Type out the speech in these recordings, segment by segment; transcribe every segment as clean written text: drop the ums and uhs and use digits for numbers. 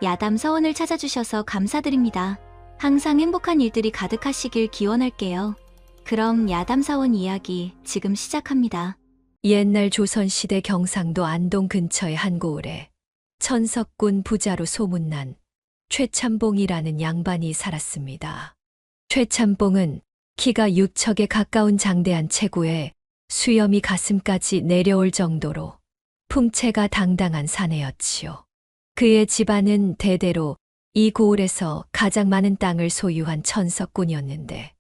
야담 서원을 찾아주셔서 감사드립니다. 항상 행복한 일들이 가득하시길 기원할게요. 그럼 야담 사원 이야기 지금 시작합니다. 옛날 조선시대 경상도 안동 근처의 한 고을에 천석군 부자로 소문난 최참봉이라는 양반이 살았습니다. 최참봉은 키가 6척에 가까운 장대한 체구에 수염이 가슴까지 내려올 정도로 풍채가 당당한 사내였지요. 그의 집안은 대대로 이 고을에서 가장 많은 땅을 소유한 천석군이었는데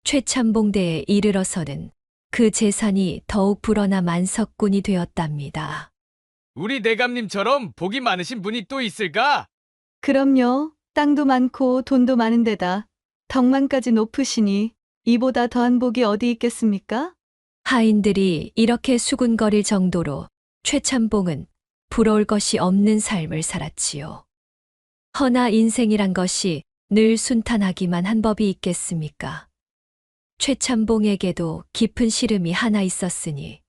최참봉대에 이르러서는 그 재산이 더욱 불어나 만석군이 되었답니다. 우리 내감님처럼 복이 많으신 분이 또 있을까? 그럼요. 땅도 많고 돈도 많은 데다 덕만까지 높으시니 이보다 더한 복이 어디 있겠습니까? 하인들이 이렇게 수군거릴 정도로 최참봉은 부러울 것이 없는 삶을 살았지요. 허나 인생이란 것이 늘 순탄하기만 한 법이 있겠습니까? 최참봉에게도 깊은 시름이 하나 있었으니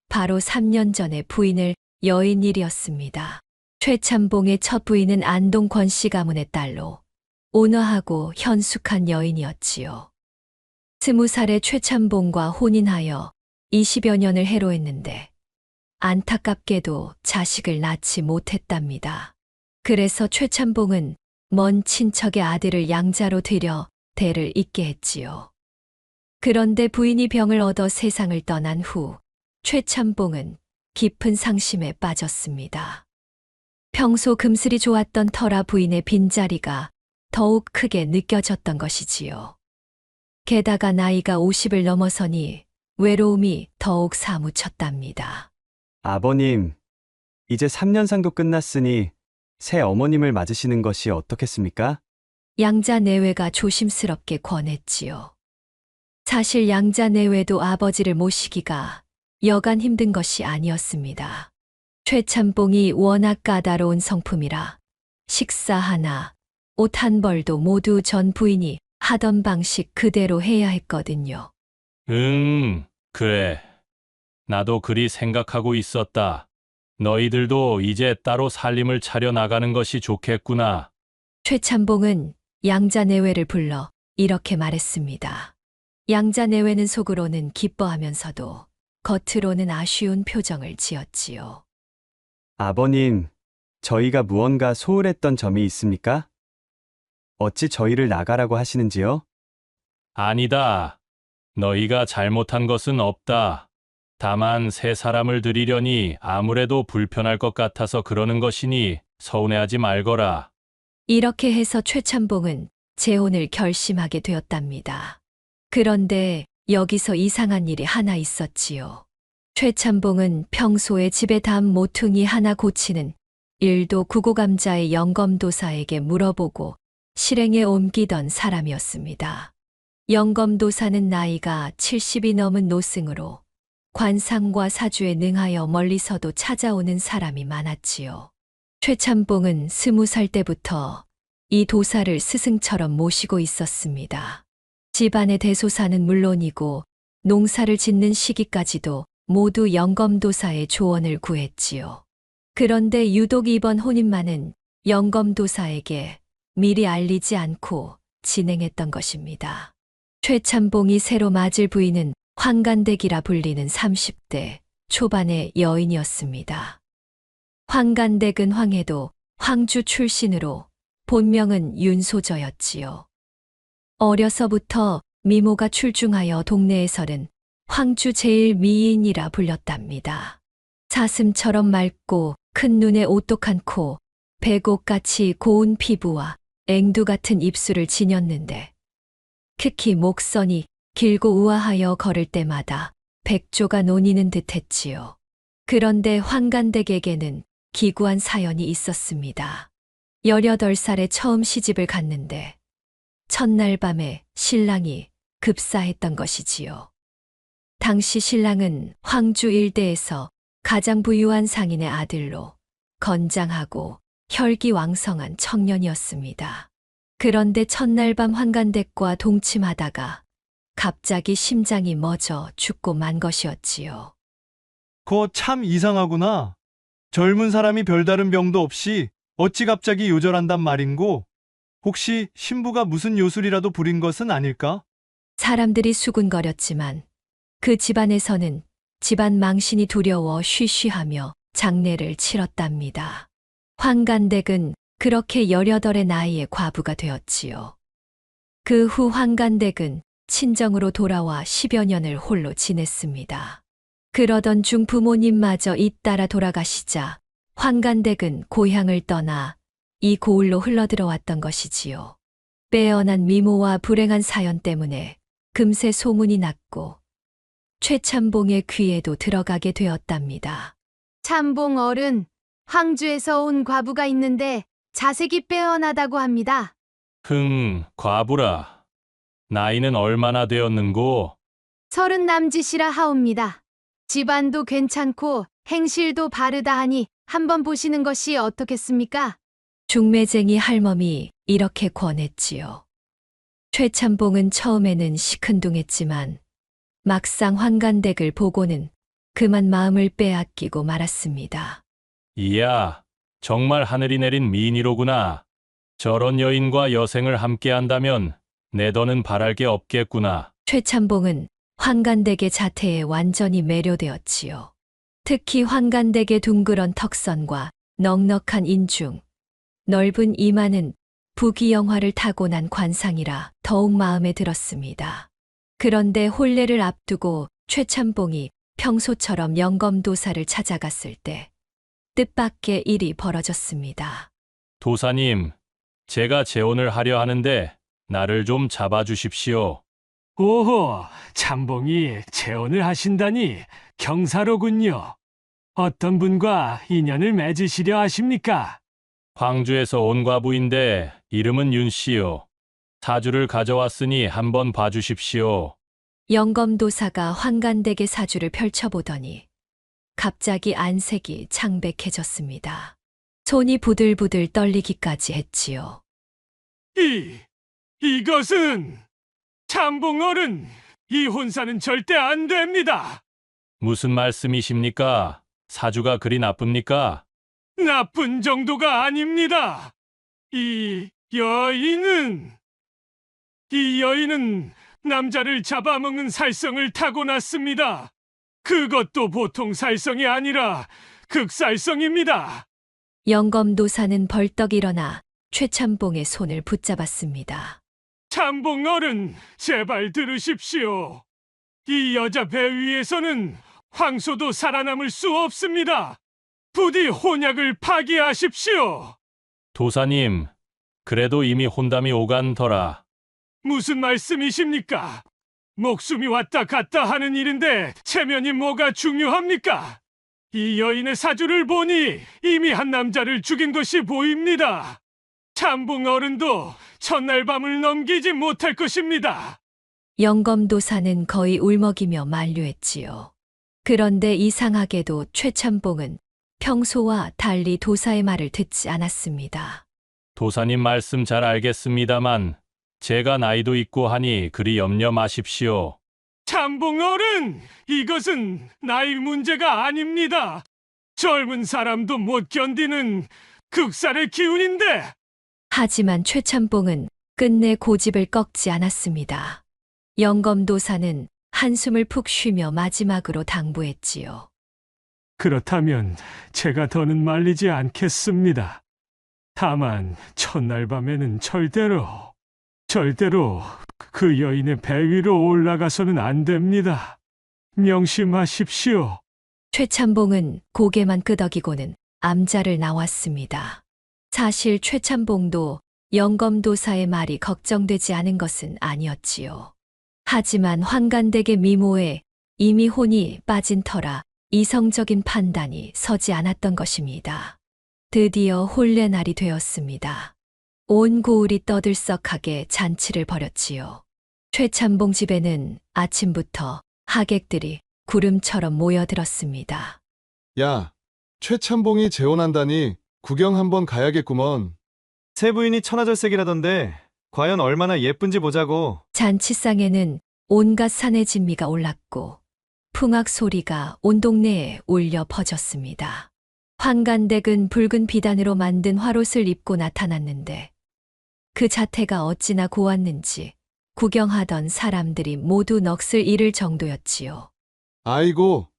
바로 3년 전에 부인을 여인 일이었습니다. 최참봉의 첫 부인은 안동 권씨 가문의 딸로 온화하고 현숙한 여인이었지요. 20살의 최참봉과 혼인하여 20여 년을 해로했는데 안타깝게도 자식을 낳지 못했답니다. 그래서 최참봉은 먼 친척의 아들을 양자로 들여 대를 잇게 했지요. 그런데 부인이 병을 얻어 세상을 떠난 후 최참봉은 깊은 상심에 빠졌습니다. 평소 금슬이 좋았던 터라 부인의 빈자리가 더욱 크게 느껴졌던 것이지요. 게다가 나이가 50을 넘어서니 외로움이 더욱 사무쳤답니다. 아버님, 이제 3년 상도 끝났으니 새 어머님을 맞으시는 것이 어떻겠습니까? 양자 내외가 조심스럽게 권했지요. 사실 양자 내외도 아버지를 모시기가 여간 힘든 것이 아니었습니다. 최참봉이 워낙 까다로운 성품이라 식사 하나, 옷 한 벌도 모두 전 부인이 하던 방식 그대로 해야 했거든요. 그래. 나도 그리 생각하고 있었다. 너희들도 이제 따로 살림을 차려 나가는 것이 좋겠구나. 최참봉은 양자 내외를 불러 이렇게 말했습니다. 양자 내외는 속으로는 기뻐하면서도 겉으로는 아쉬운 표정을 지었지요. 아버님, 저희가 무언가 소홀했던 점이 있습니까? 어찌 저희를 나가라고 하시는지요? 아니다. 너희가 잘못한 것은 없다. 다만 새 사람을 들이려니 아무래도 불편할 것 같아서 그러는 것이니 서운해하지 말거라. 이렇게 해서 최참봉은 재혼을 결심하게 되었답니다. 그런데 여기서 이상한 일이 하나 있었지요. 최참봉은 평소에 집에 담 모퉁이 하나 고치는 일도 구고감자의 영검도사에게 물어보고 실행에 옮기던 사람이었습니다. 영검도사는 나이가 70이 넘은 노승으로 관상과 사주에 능하여 멀리서도 찾아오는 사람이 많았지요. 최참봉은 20살 때부터 이 도사를 스승처럼 모시고 있었습니다. 집안의 대소사는 물론이고 농사를 짓는 시기까지도 모두 영검도사의 조언을 구했지요. 그런데 유독 이번 혼인만은 영검도사에게 미리 알리지 않고 진행했던 것입니다. 최참봉이 새로 맞을 부인은 황간댁이라 불리는 30대 초반의 여인이었습니다. 황간댁은 황해도 황주 출신으로 본명은 윤소저였지요. 어려서부터 미모가 출중하여 동네에서는 황주 제일 미인이라 불렸답니다. 사슴처럼 맑고 큰 눈에 오똑한 코, 백옥같이 고운 피부와 앵두 같은 입술을 지녔는데 특히 목선이 길고 우아하여 걸을 때마다 백조가 논이는 듯했지요. 그런데 황간댁에게는 기구한 사연이 있었습니다. 18살에 처음 시집을 갔는데 첫날 밤에 신랑이 급사했던 것이지요. 당시 신랑은 황주 일대에서 가장 부유한 상인의 아들로 건장하고 혈기왕성한 청년이었습니다. 그런데 첫날 밤 황간댁과 동침하다가 갑자기 심장이 멎어 죽고 만 것이었지요. 그거 참 이상하구나. 젊은 사람이 별다른 병도 없이 어찌 갑자기 요절한단 말인고? 혹시 신부가 무슨 요술이라도 부린 것은 아닐까? 사람들이 수군거렸지만 그 집안에서는 집안 망신이 두려워 쉬쉬하며 장례를 치렀답니다. 황간댁은 그렇게 18의 나이에 과부가 되었지요. 그 후 황간댁은 친정으로 돌아와 10여 년을 홀로 지냈습니다. 그러던 중 부모님마저 잇따라 돌아가시자 황간댁은 고향을 떠나 이 고을로 흘러들어왔던 것이지요. 빼어난 미모와 불행한 사연 때문에 금세 소문이 났고 최참봉의 귀에도 들어가게 되었답니다. 참봉 어른, 황주에서 온 과부가 있는데 자색이 빼어나다고 합니다. 과부라. 나이는 얼마나 되었는고? 30 남짓이라 하옵니다. 집안도 괜찮고 행실도 바르다 하니 한번 보시는 것이 어떻겠습니까? 중매쟁이 할멈이 이렇게 권했지요. 최참봉은 처음에는 시큰둥했지만 막상 황간댁을 보고는 그만 마음을 빼앗기고 말았습니다. 이야, 정말 하늘이 내린 미인이로구나. 저런 여인과 여생을 함께 한다면 내 더는 바랄 게 없겠구나. 최참봉은 황간댁의 자태에 완전히 매료되었지요. 특히 황간댁의 둥그런 턱선과 넉넉한 인중, 넓은 이마는 부귀영화를 타고난 관상이라 더욱 마음에 들었습니다. 그런데 혼례를 앞두고 최참봉이 평소처럼 영검도사를 찾아갔을 때 뜻밖의 일이 벌어졌습니다. 도사님, 제가 재혼을 하려 하는데 나를 좀 잡아주십시오. 오호, 참봉이 재혼을 하신다니 경사로군요. 어떤 분과 인연을 맺으시려 하십니까? 황주에서 온 과부인데 이름은 윤씨요. 사주를 가져왔으니 한번 봐주십시오. 영검도사가 황간댁의 사주를 펼쳐보더니 갑자기 안색이 창백해졌습니다. 손이 부들부들 떨리기까지 했지요. 이것은 참봉 어른, 이 혼사는 절대 안 됩니다. 무슨 말씀이십니까? 사주가 그리 나쁩니까? 나쁜 정도가 아닙니다. 이 여인은 남자를 잡아먹는 살성을 타고났습니다. 그것도 보통 살성이 아니라 극살성입니다. 영검도사는 벌떡 일어나 최참봉의 손을 붙잡았습니다. 참봉 어른, 제발 들으십시오. 이 여자 배 위에서는 황소도 살아남을 수 없습니다. 부디 혼약을 파기하십시오. 도사님, 그래도 이미 혼담이 오간더라. 무슨 말씀이십니까? 목숨이 왔다 갔다 하는 일인데 체면이 뭐가 중요합니까? 이 여인의 사주를 보니 이미 한 남자를 죽인 것이 보입니다. 참봉 어른도 첫날 밤을 넘기지 못할 것입니다. 영검도사는 거의 울먹이며 만류했지요. 그런데 이상하게도 최참봉은 평소와 달리 도사의 말을 듣지 않았습니다. 도사님 말씀 잘 알겠습니다만 제가 나이도 있고 하니 그리 염려 마십시오. 참봉 어른, 이것은 나이 문제가 아닙니다. 젊은 사람도 못 견디는 극살의 기운인데. 하지만 최참봉은 끝내 고집을 꺾지 않았습니다. 영검도사는 한숨을 푹 쉬며 마지막으로 당부했지요. 그렇다면 제가 더는 말리지 않겠습니다. 다만 첫날 밤에는 절대로 그 여인의 배 위로 올라가서는 안 됩니다. 명심하십시오. 최참봉은 고개만 끄덕이고는 암자를 나왔습니다. 사실 최참봉도 영검도사의 말이 걱정되지 않은 것은 아니었지요. 하지만 황간댁의 미모에 이미 혼이 빠진 터라 이성적인 판단이 서지 않았던 것입니다. 드디어 혼례날이 되었습니다. 온 고을이 떠들썩하게 잔치를 벌였지요. 최참봉 집에는 아침부터 하객들이 구름처럼 모여들었습니다. 야, 최참봉이 재혼한다니 구경 한번 가야겠구먼. 새 부인이 천하절색이라던데 과연 얼마나 예쁜지 보자고. 잔치상에는 온갖 산의 진미가 올랐고 풍악 소리가 온 동네에 울려 퍼졌습니다. 환관댁은 붉은 비단으로 만든 화롯을 입고 나타났는데 그 자태가 어찌나 고왔는지 구경하던 사람들이 모두 넋을 잃을 정도였지요. 아이고,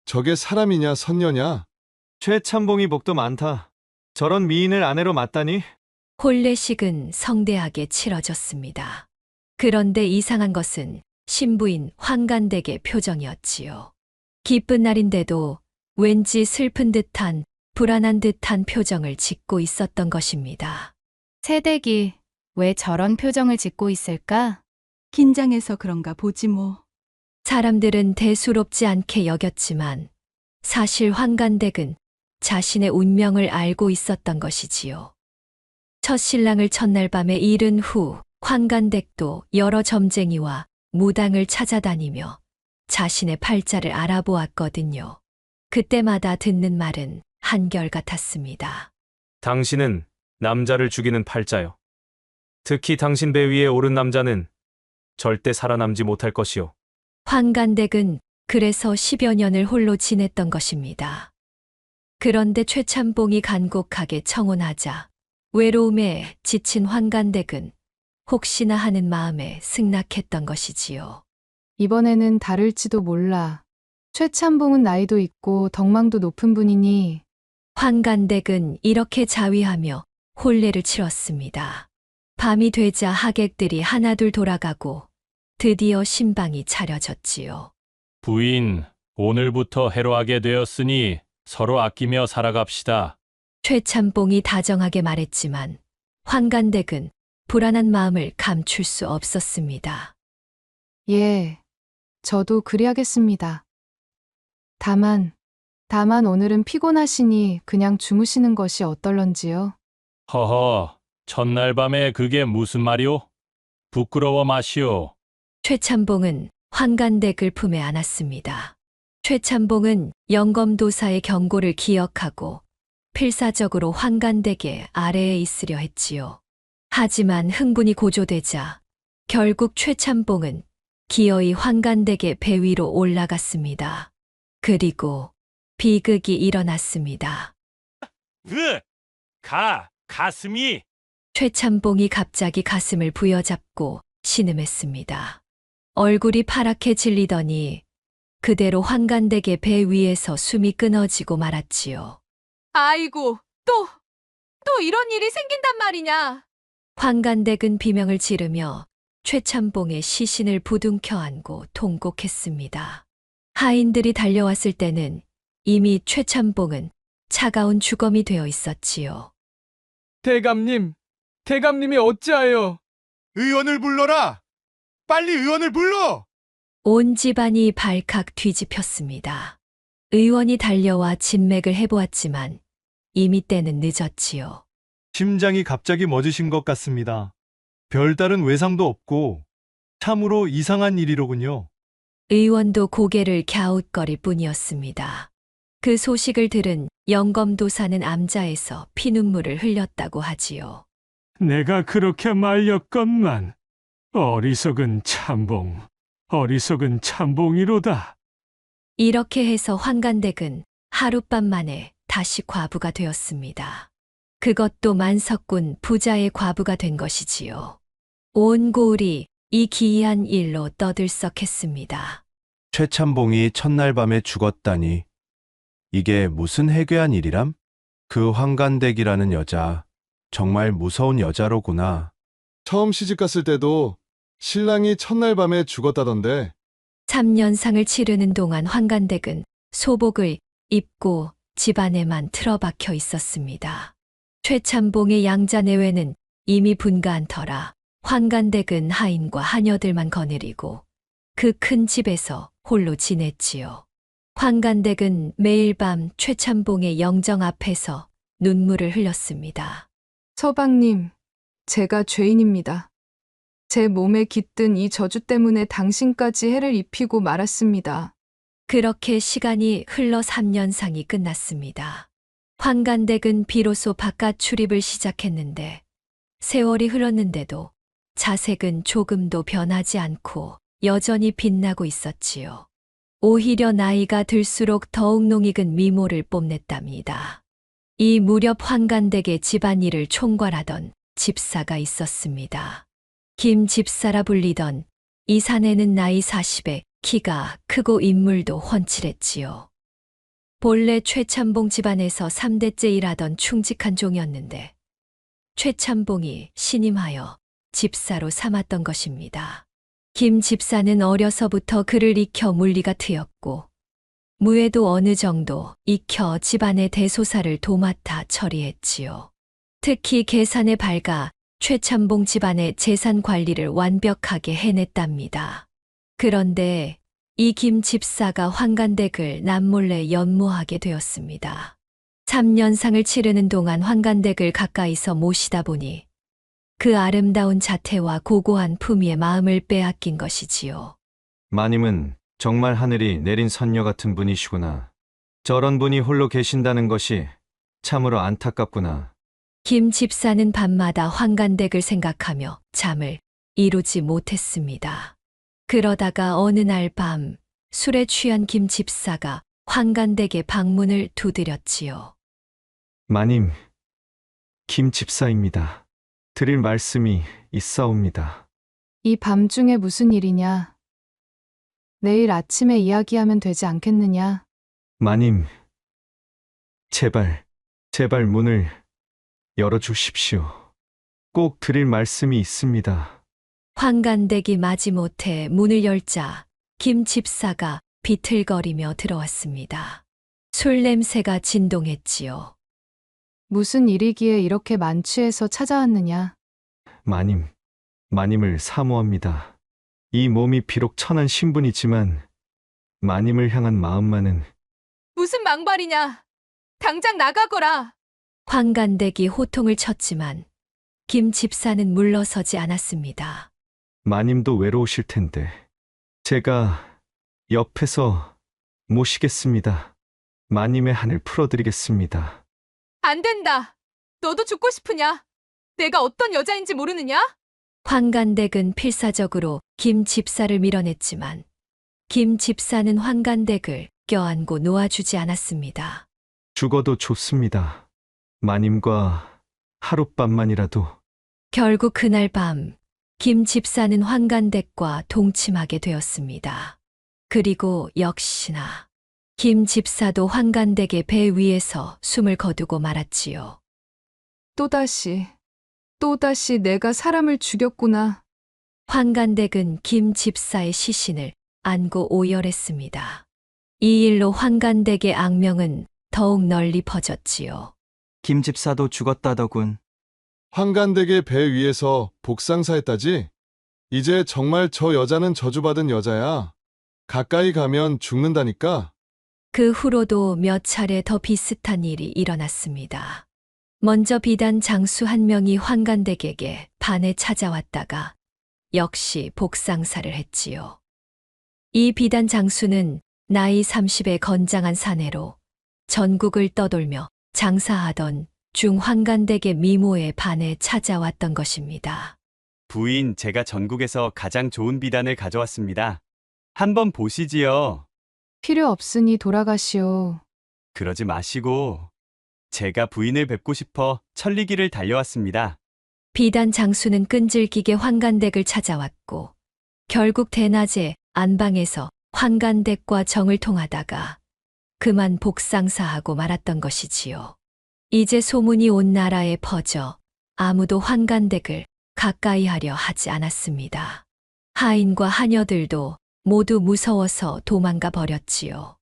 저게 사람이냐 선녀냐? 최참봉이 복도 많다. 저런 미인을 아내로 맞다니? 혼례식은 성대하게 치러졌습니다. 그런데 이상한 것은 신부인 환관댁의 표정이었지요. 기쁜 날인데도 왠지 슬픈 듯한 불안한 듯한 표정을 짓고 있었던 것입니다. 새댁이 왜 저런 표정을 짓고 있을까? 긴장해서 그런가 보지 뭐. 사람들은 대수롭지 않게 여겼지만 사실 환관댁은 자신의 운명을 알고 있었던 것이지요. 첫 신랑을 첫날 밤에 잃은 후 환관댁도 여러 점쟁이와 무당을 찾아다니며 자신의 팔자를 알아보았거든요. 그때마다 듣는 말은 한결같았습니다. 당신은 남자를 죽이는 팔자요. 특히 당신 배 위에 오른 남자는 절대 살아남지 못할 것이요. 환관댁은 그래서 10여 년을 홀로 지냈던 것입니다. 그런데 최참봉이 간곡하게 청혼하자 외로움에 지친 환관댁은 혹시나 하는 마음에 승낙했던 것이지요. 이번에는 다를지도 몰라. 최참봉은 나이도 있고 덕망도 높은 분이니 환관댁은 이렇게 자위하며 혼례를 치렀습니다. 밤이 되자 하객들이 하나둘 돌아가고 드디어 신방이 차려졌지요. 부인, 오늘부터 해로하게 되었으니 서로 아끼며 살아갑시다. 최참봉이 다정하게 말했지만 환관댁은 불안한 마음을 감출 수 없었습니다. 예, 저도 그리하겠습니다. 다만 오늘은 피곤하시니 그냥 주무시는 것이 어떨런지요? 허허, 첫날 밤에 그게 무슨 말이오? 부끄러워 마시오. 최참봉은 환관댁을 품에 안았습니다. 최참봉은 영검도사의 경고를 기억하고 필사적으로 환관댁의 아래에 있으려 했지요. 하지만 흥분이 고조되자 결국 최참봉은 기어이 환관댁의 배 위로 올라갔습니다. 그리고 비극이 일어났습니다. 가슴이. 최참봉이 갑자기 가슴을 부여잡고 신음했습니다. 얼굴이 파랗게 질리더니 그대로 환관댁의 배 위에서 숨이 끊어지고 말았지요. 아이고, 또 이런 일이 생긴단 말이냐? 환관댁은 비명을 지르며 최참봉의 시신을 부둥켜 안고 통곡했습니다. 하인들이 달려왔을 때는 이미 최참봉은 차가운 주검이 되어 있었지요. 대감님이 어찌하여? 의원을 불러라! 빨리 의원을 불러! 온 집안이 발칵 뒤집혔습니다. 의원이 달려와 진맥을 해보았지만 이미 때는 늦었지요. 심장이 갑자기 멎으신 것 같습니다. 별다른 외상도 없고 참으로 이상한 일이로군요. 의원도 고개를 갸웃거릴 뿐이었습니다. 그 소식을 들은 영검도사는 암자에서 피눈물을 흘렸다고 하지요. 내가 그렇게 말렸건만 어리석은 참봉이로다. 이렇게 해서 환관댁은 하룻밤 만에 다시 과부가 되었습니다. 그것도 만석군 부자의 과부가 된 것이지요. 온 고을이 이 기이한 일로 떠들썩했습니다. 최참봉이 첫날 밤에 죽었다니. 이게 무슨 해괴한 일이람? 그 환관댁이라는 여자, 정말 무서운 여자로구나. 처음 시집갔을 때도 신랑이 첫날 밤에 죽었다던데. 3년상을 치르는 동안 환관댁은 소복을 입고 집안에만 틀어박혀 있었습니다. 최참봉의 양자 내외는 이미 분가한 터라 환관댁은 하인과 하녀들만 거느리고 그 큰 집에서 홀로 지냈지요. 환관댁은 매일 밤 최참봉의 영정 앞에서 눈물을 흘렸습니다. 서방님, 제가 죄인입니다. 제 몸에 깃든 이 저주 때문에 당신까지 해를 입히고 말았습니다. 그렇게 시간이 흘러 3년상이 끝났습니다. 환관댁은 비로소 바깥 출입을 시작했는데 세월이 흘렀는데도 자색은 조금도 변하지 않고 여전히 빛나고 있었지요. 오히려 나이가 들수록 더욱 농익은 미모를 뽐냈답니다. 이 무렵 환관댁의 집안일을 총괄하던 집사가 있었습니다. 김 집사라 불리던 이 사내는 나이 40에 키가 크고 인물도 훤칠했지요. 본래 최참봉 집안에서 3대째 일하던 충직한 종이었는데 최참봉이 신임하여 집사로 삼았던 것입니다. 김 집사는 어려서부터 그를 익혀 물리가 트였고 무예도 어느 정도 익혀 집안의 대소사를 도맡아 처리했지요. 특히 계산에 밝아 최참봉 집안의 재산 관리를 완벽하게 해냈답니다. 그런데 이 김 집사가 환관댁을 남몰래 연모하게 되었습니다. 3년상을 치르는 동안 환관댁을 가까이서 모시다 보니 그 아름다운 자태와 고고한 품위의 마음을 빼앗긴 것이지요. 마님은 정말 하늘이 내린 선녀 같은 분이시구나. 저런 분이 홀로 계신다는 것이 참으로 안타깝구나. 김 집사는 밤마다 환관댁을 생각하며 잠을 이루지 못했습니다. 그러다가 어느 날 밤 술에 취한 김 집사가 환관댁의 방문을 두드렸지요. 마님, 김 집사입니다. 드릴 말씀이 있사옵니다. 이 밤중에 무슨 일이냐? 내일 아침에 이야기하면 되지 않겠느냐? 마님, 제발 문을 열어주십시오. 꼭 드릴 말씀이 있습니다. 환관댁이 마지못해 문을 열자 김 집사가 비틀거리며 들어왔습니다. 술 냄새가 진동했지요. 무슨 일이기에 이렇게 만취해서 찾아왔느냐? 마님을 사모합니다. 이 몸이 비록 천한 신분이지만 마님을 향한 마음만은. 무슨 망발이냐? 당장 나가거라. 환관댁이 호통을 쳤지만 김 집사는 물러서지 않았습니다. 마님도 외로우실 텐데 제가 옆에서 모시겠습니다. 마님의 한을 풀어드리겠습니다. 안 된다. 너도 죽고 싶으냐? 내가 어떤 여자인지 모르느냐? 환관댁은 필사적으로 김 집사를 밀어냈지만 김 집사는 환관댁을 껴안고 놓아주지 않았습니다. 죽어도 좋습니다. 마님과 하룻밤만이라도. 결국 그날 밤 김 집사는 환관댁과 동침하게 되었습니다. 그리고 역시나 김 집사도 환관댁의 배 위에서 숨을 거두고 말았지요. 또다시 내가 사람을 죽였구나. 환관댁은 김 집사의 시신을 안고 오열했습니다. 이 일로 환관댁의 악명은 더욱 널리 퍼졌지요. 김 집사도 죽었다더군. 환관댁의 배 위에서 복상사했다지? 이제 정말 저 여자는 저주받은 여자야. 가까이 가면 죽는다니까? 그 후로도 몇 차례 더 비슷한 일이 일어났습니다. 먼저 비단 장수 한 명이 환관댁에게 반에 찾아왔다가 역시 복상사를 했지요. 이 비단 장수는 나이 30의 건장한 사내로 전국을 떠돌며 장사하던 중환관댁의 미모의 반에 찾아왔던 것입니다. 부인, 제가 전국에서 가장 좋은 비단을 가져왔습니다. 한번 보시지요. 필요 없으니 돌아가시오. 그러지 마시고 제가 부인을 뵙고 싶어 천리길을 달려왔습니다. 비단 장수는 끈질기게 환관댁을 찾아왔고 결국 대낮에 안방에서 환관댁과 정을 통하다가 그만 복상사하고 말았던 것이지요. 이제 소문이 온 나라에 퍼져 아무도 환관댁을 가까이 하려 하지 않았습니다. 하인과 하녀들도 모두 무서워서 도망가 버렸지요.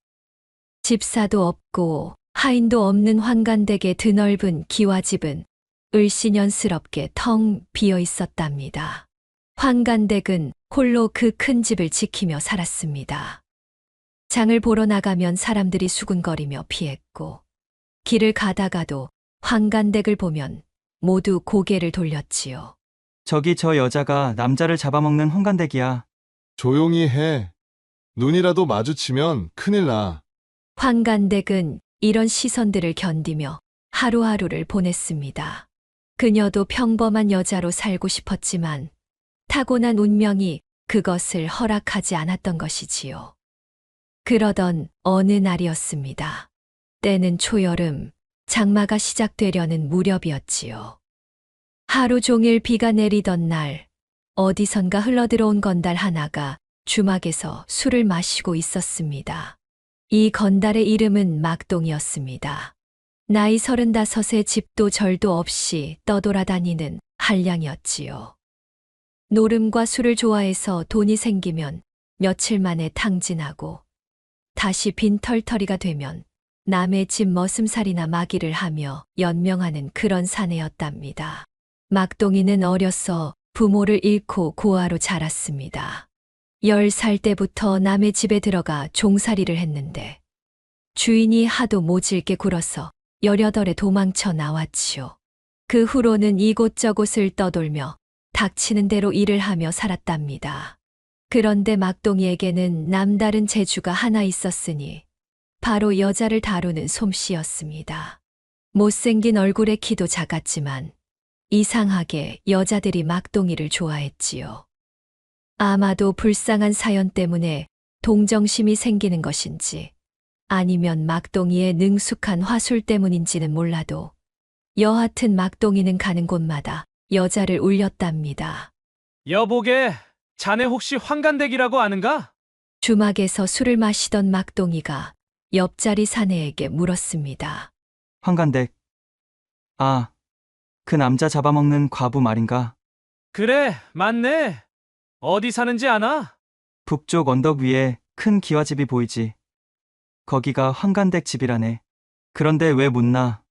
집사도 없고 하인도 없는 환관댁의 드넓은 기와집은 을씨년스럽게 텅 비어 있었답니다. 환관댁은 홀로 그 큰 집을 지키며 살았습니다. 장을 보러 나가면 사람들이 수군거리며 피했고 길을 가다가도 환관댁을 보면 모두 고개를 돌렸지요. 저기 저 여자가 남자를 잡아먹는 환관댁이야. 조용히 해. 눈이라도 마주치면 큰일 나. 환관댁은 이런 시선들을 견디며 하루하루를 보냈습니다. 그녀도 평범한 여자로 살고 싶었지만 타고난 운명이 그것을 허락하지 않았던 것이지요. 그러던 어느 날이었습니다. 때는 초여름, 장마가 시작되려는 무렵이었지요. 하루 종일 비가 내리던 날, 어디선가 흘러들어온 건달 하나가 주막에서 술을 마시고 있었습니다. 이 건달의 이름은 막동이었습니다. 나이 35에 집도 절도 없이 떠돌아다니는 한량이었지요. 노름과 술을 좋아해서 돈이 생기면 며칠 만에 탕진하고 다시 빈털터리가 되면 남의 집 머슴살이나 마기를 하며 연명하는 그런 사내였답니다. 막동이는 어려서 부모를 잃고 고아로 자랐습니다. 10살 때부터 남의 집에 들어가 종살이를 했는데 주인이 하도 모질게 굴어서 18에 도망쳐 나왔지요. 그 후로는 이곳저곳을 떠돌며 닥치는 대로 일을 하며 살았답니다. 그런데 막동이에게는 남다른 재주가 하나 있었으니 바로 여자를 다루는 솜씨였습니다. 못생긴 얼굴에 키도 작았지만 이상하게 여자들이 막동이를 좋아했지요. 아마도 불쌍한 사연 때문에 동정심이 생기는 것인지 아니면 막동이의 능숙한 화술 때문인지는 몰라도 여하튼 막동이는 가는 곳마다 여자를 울렸답니다. 여보게, 자네 혹시 환간댁이라고 아는가? 주막에서 술을 마시던 막동이가 옆자리 사내에게 물었습니다. 환간댁. 아, 그 남자 잡아먹는 과부 말인가? 그래, 맞네. 어디 사는지 아나? 북쪽 언덕 위에 큰 기와집이 보이지. 거기가 환간댁 집이라네. 그런데 왜 묻나?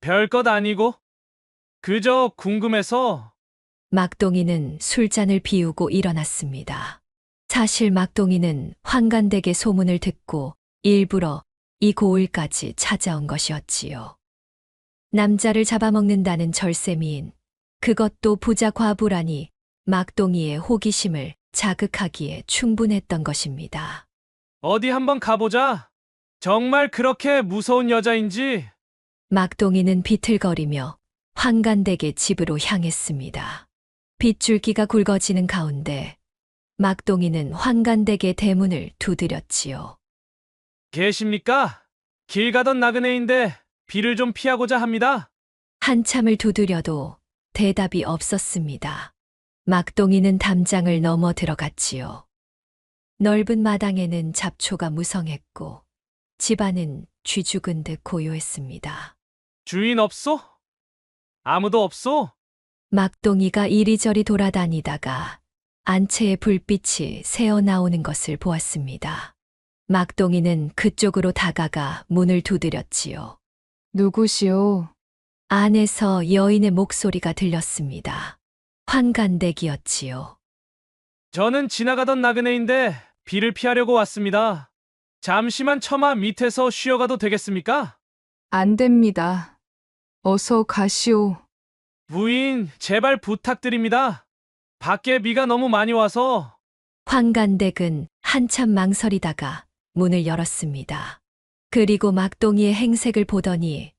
별것 아니고. 그저 궁금해서. 막동이는 술잔을 비우고 일어났습니다. 사실 막동이는 환간댁의 소문을 듣고 일부러 이 고을까지 찾아온 것이었지요. 남자를 잡아먹는다는 절세미인, 그것도 부자 과부라니 막동이의 호기심을 자극하기에 충분했던 것입니다. 어디 한번 가보자. 정말 그렇게 무서운 여자인지. 막동이는 비틀거리며 환간댁의 집으로 향했습니다. 빗줄기가 굵어지는 가운데 막동이는 환간댁의 대문을 두드렸지요. 계십니까? 길 가던 나그네인데 비를 좀 피하고자 합니다. 한참을 두드려도 대답이 없었습니다. 막동이는 담장을 넘어 들어갔지요. 넓은 마당에는 잡초가 무성했고 집안은 쥐 죽은 듯 고요했습니다. 주인 없소? 아무도 없소? 막동이가 이리저리 돌아다니다가 안채의 불빛이 새어 나오는 것을 보았습니다. 막동이는 그쪽으로 다가가 문을 두드렸지요. 누구시오? 안에서 여인의 목소리가 들렸습니다. 환간댁이었지요. 저는 지나가던 나그네인데 비를 피하려고 왔습니다. 잠시만 처마 밑에서 쉬어가도 되겠습니까? 안 됩니다. 어서 가시오. 부인, 제발 부탁드립니다. 밖에 비가 너무 많이 와서. 환간댁은 한참 망설이다가 문을 열었습니다. 그리고 막동이의 행색을 보더니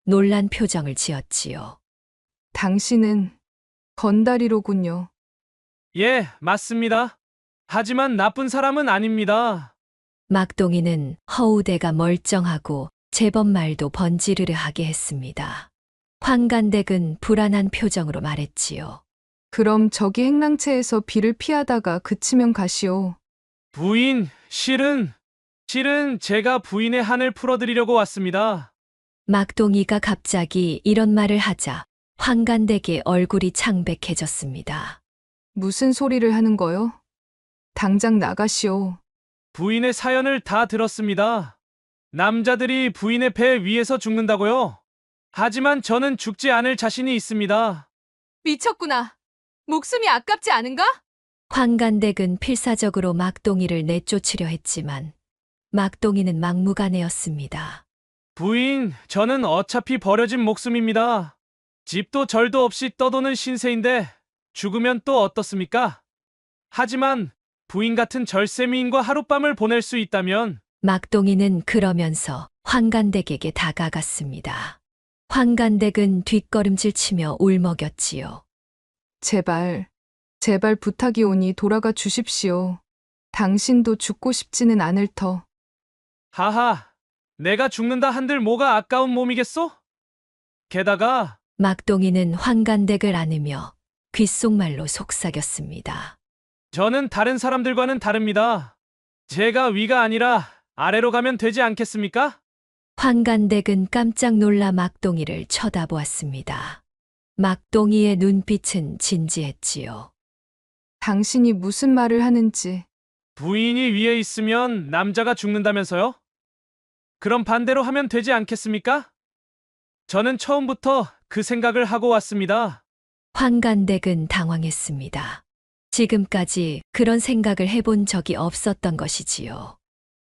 놀란 표정을 지었지요. 당신은 건달이로군요. 예, 맞습니다. 하지만 나쁜 사람은 아닙니다. 막동이는 허우대가 멀쩡하고 제법 말도 번지르르하게 했습니다. 환간댁은 불안한 표정으로 말했지요. 그럼 저기 행랑채에서 비를 피하다가 그치면 가시오. 부인, 실은 제가 부인의 한을 풀어드리려고 왔습니다. 막동이가 갑자기 이런 말을 하자 환간댁의 얼굴이 창백해졌습니다. 무슨 소리를 하는 거요? 당장 나가시오. 부인의 사연을 다 들었습니다. 남자들이 부인의 배 위에서 죽는다고요? 하지만 저는 죽지 않을 자신이 있습니다. 미쳤구나. 목숨이 아깝지 않은가? 환간댁은 필사적으로 막동이를 내쫓으려 했지만 막동이는 막무가내였습니다. 부인, 저는 어차피 버려진 목숨입니다. 집도 절도 없이 떠도는 신세인데 죽으면 또 어떻습니까? 하지만 부인 같은 절세미인과 하룻밤을 보낼 수 있다면. 막동이는 그러면서 환간댁에게 다가갔습니다. 환간댁은 뒷걸음질 치며 울먹였지요. 제발 부탁이 오니 돌아가 주십시오. 당신도 죽고 싶지는 않을 터. 하하, 내가 죽는다 한들 뭐가 아까운 몸이겠소? 게다가 막동이는 환간댁을 안으며 귓속말로 속삭였습니다. 저는 다른 사람들과는 다릅니다. 제가 위가 아니라 아래로 가면 되지 않겠습니까? 환간댁은 깜짝 놀라 막동이를 쳐다보았습니다. 막동이의 눈빛은 진지했지요. 당신이 무슨 말을 하는지. 부인이 위에 있으면 남자가 죽는다면서요? 그럼 반대로 하면 되지 않겠습니까? 저는 처음부터 그 생각을 하고 왔습니다. 환간댁은 당황했습니다. 지금까지 그런 생각을 해본 적이 없었던 것이지요.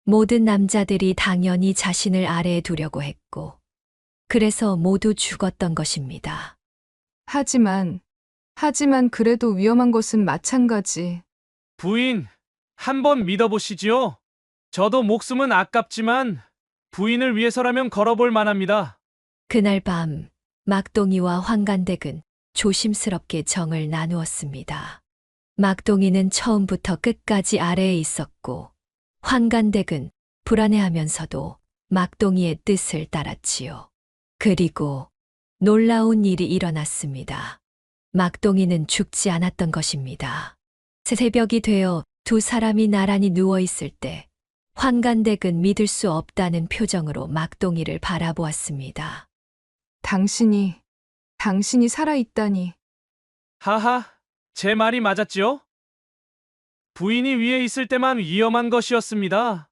모든 남자들이 당연히 자신을 아래에 두려고 했고, 그래서 모두 죽었던 것입니다. 하지만 그래도 위험한 것은 마찬가지. 부인, 한번 믿어보시지요. 저도 목숨은 아깝지만 부인을 위해서라면 걸어볼 만합니다. 그날 밤 막동이와 환간댁은 조심스럽게 정을 나누었습니다. 막동이는 처음부터 끝까지 아래에 있었고 환간댁은 불안해하면서도 막동이의 뜻을 따랐지요. 그리고 놀라운 일이 일어났습니다. 막동이는 죽지 않았던 것입니다. 새벽이 되어 두 사람이 나란히 누워 있을 때 환간댁은 믿을 수 없다는 표정으로 막동이를 바라보았습니다. 당신이 살아있다니. 하하, 제 말이 맞았지요? 부인이 위에 있을 때만 위험한 것이었습니다.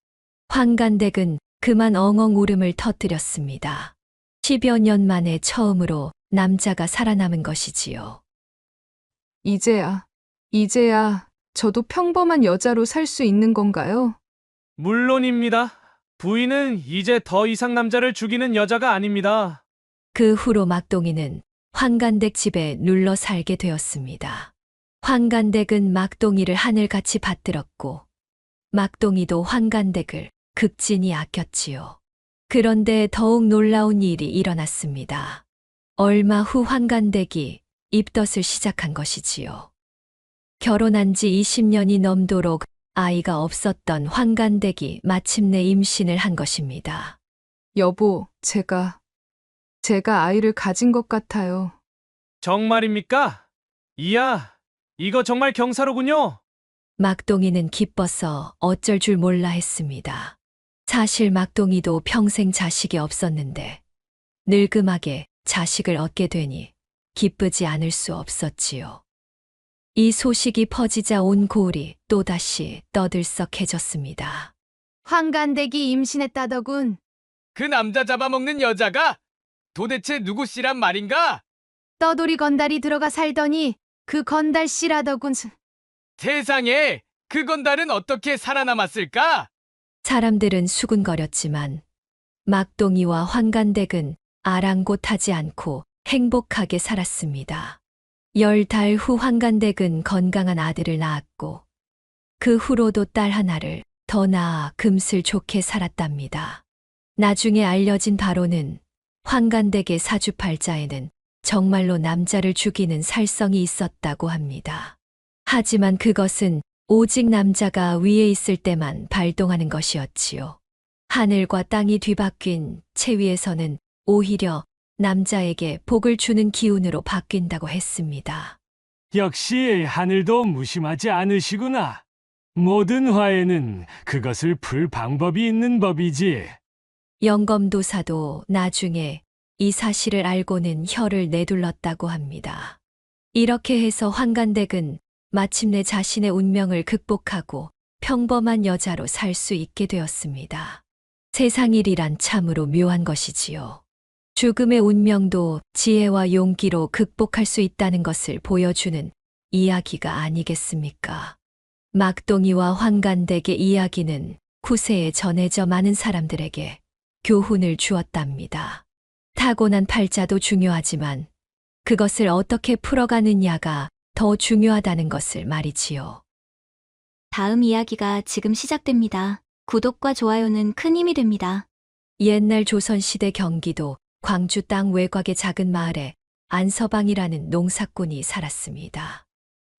환간댁은 그만 엉엉 울음을 터뜨렸습니다. 10여 년 만에 처음으로 남자가 살아남은 것이지요. 이제야 저도 평범한 여자로 살 수 있는 건가요? 물론입니다. 부인은 이제 더 이상 남자를 죽이는 여자가 아닙니다. 그 후로 막동이는 환간댁 집에 눌러 살게 되었습니다. 환간댁은 막동이를 하늘같이 받들었고 막동이도 환간댁을 극진히 아꼈지요. 그런데 더욱 놀라운 일이 일어났습니다. 얼마 후 환간댁이 입덧을 시작한 것이지요. 결혼한 지 20년이 넘도록 아이가 없었던 환간댁이 마침내 임신을 한 것입니다. 여보, 제가 아이를 가진 것 같아요. 정말입니까? 이야, 이거 정말 경사로군요. 막동이는 기뻐서 어쩔 줄 몰라 했습니다. 사실 막동이도 평생 자식이 없었는데 늙음하게 자식을 얻게 되니 기쁘지 않을 수 없었지요. 이 소식이 퍼지자 온 고을이 또다시 떠들썩해졌습니다. 환간댁이 임신했다더군. 그 남자 잡아먹는 여자가 도대체 누구씨란 말인가? 떠돌이 건달이 들어가 살더니 그 건달 씨라더군. 세상에, 그 건달은 어떻게 살아남았을까? 사람들은 수군거렸지만 막동이와 환간댁은 아랑곳하지 않고 행복하게 살았습니다. 10달 후 환간댁은 건강한 아들을 낳았고 그 후로도 딸 하나를 더 낳아 금슬 좋게 살았답니다. 나중에 알려진 바로는 환간댁의 사주팔자에는 정말로 남자를 죽이는 살성이 있었다고 합니다. 하지만 그것은 오직 남자가 위에 있을 때만 발동하는 것이었지요. 하늘과 땅이 뒤바뀐 채 위에서는 오히려 남자에게 복을 주는 기운으로 바뀐다고 했습니다. 역시 하늘도 무심하지 않으시구나. 모든 화에는 그것을 풀 방법이 있는 법이지. 영검도사도 나중에 이 사실을 알고는 혀를 내둘렀다고 합니다. 이렇게 해서 환간댁은 마침내 자신의 운명을 극복하고 평범한 여자로 살 수 있게 되었습니다. 세상 일이란 참으로 묘한 것이지요. 죽음의 운명도 지혜와 용기로 극복할 수 있다는 것을 보여주는 이야기가 아니겠습니까? 막동이와 환간댁의 이야기는 후세에 전해져 많은 사람들에게 교훈을 주었답니다. 타고난 팔자도 중요하지만 그것을 어떻게 풀어가느냐가 더 중요하다는 것을 말이지요. 다음 이야기가 지금 시작됩니다. 구독과 좋아요는 큰 힘이 됩니다. 옛날 조선시대 경기도 광주 땅 외곽의 작은 마을에 안서방이라는 농사꾼이 살았습니다.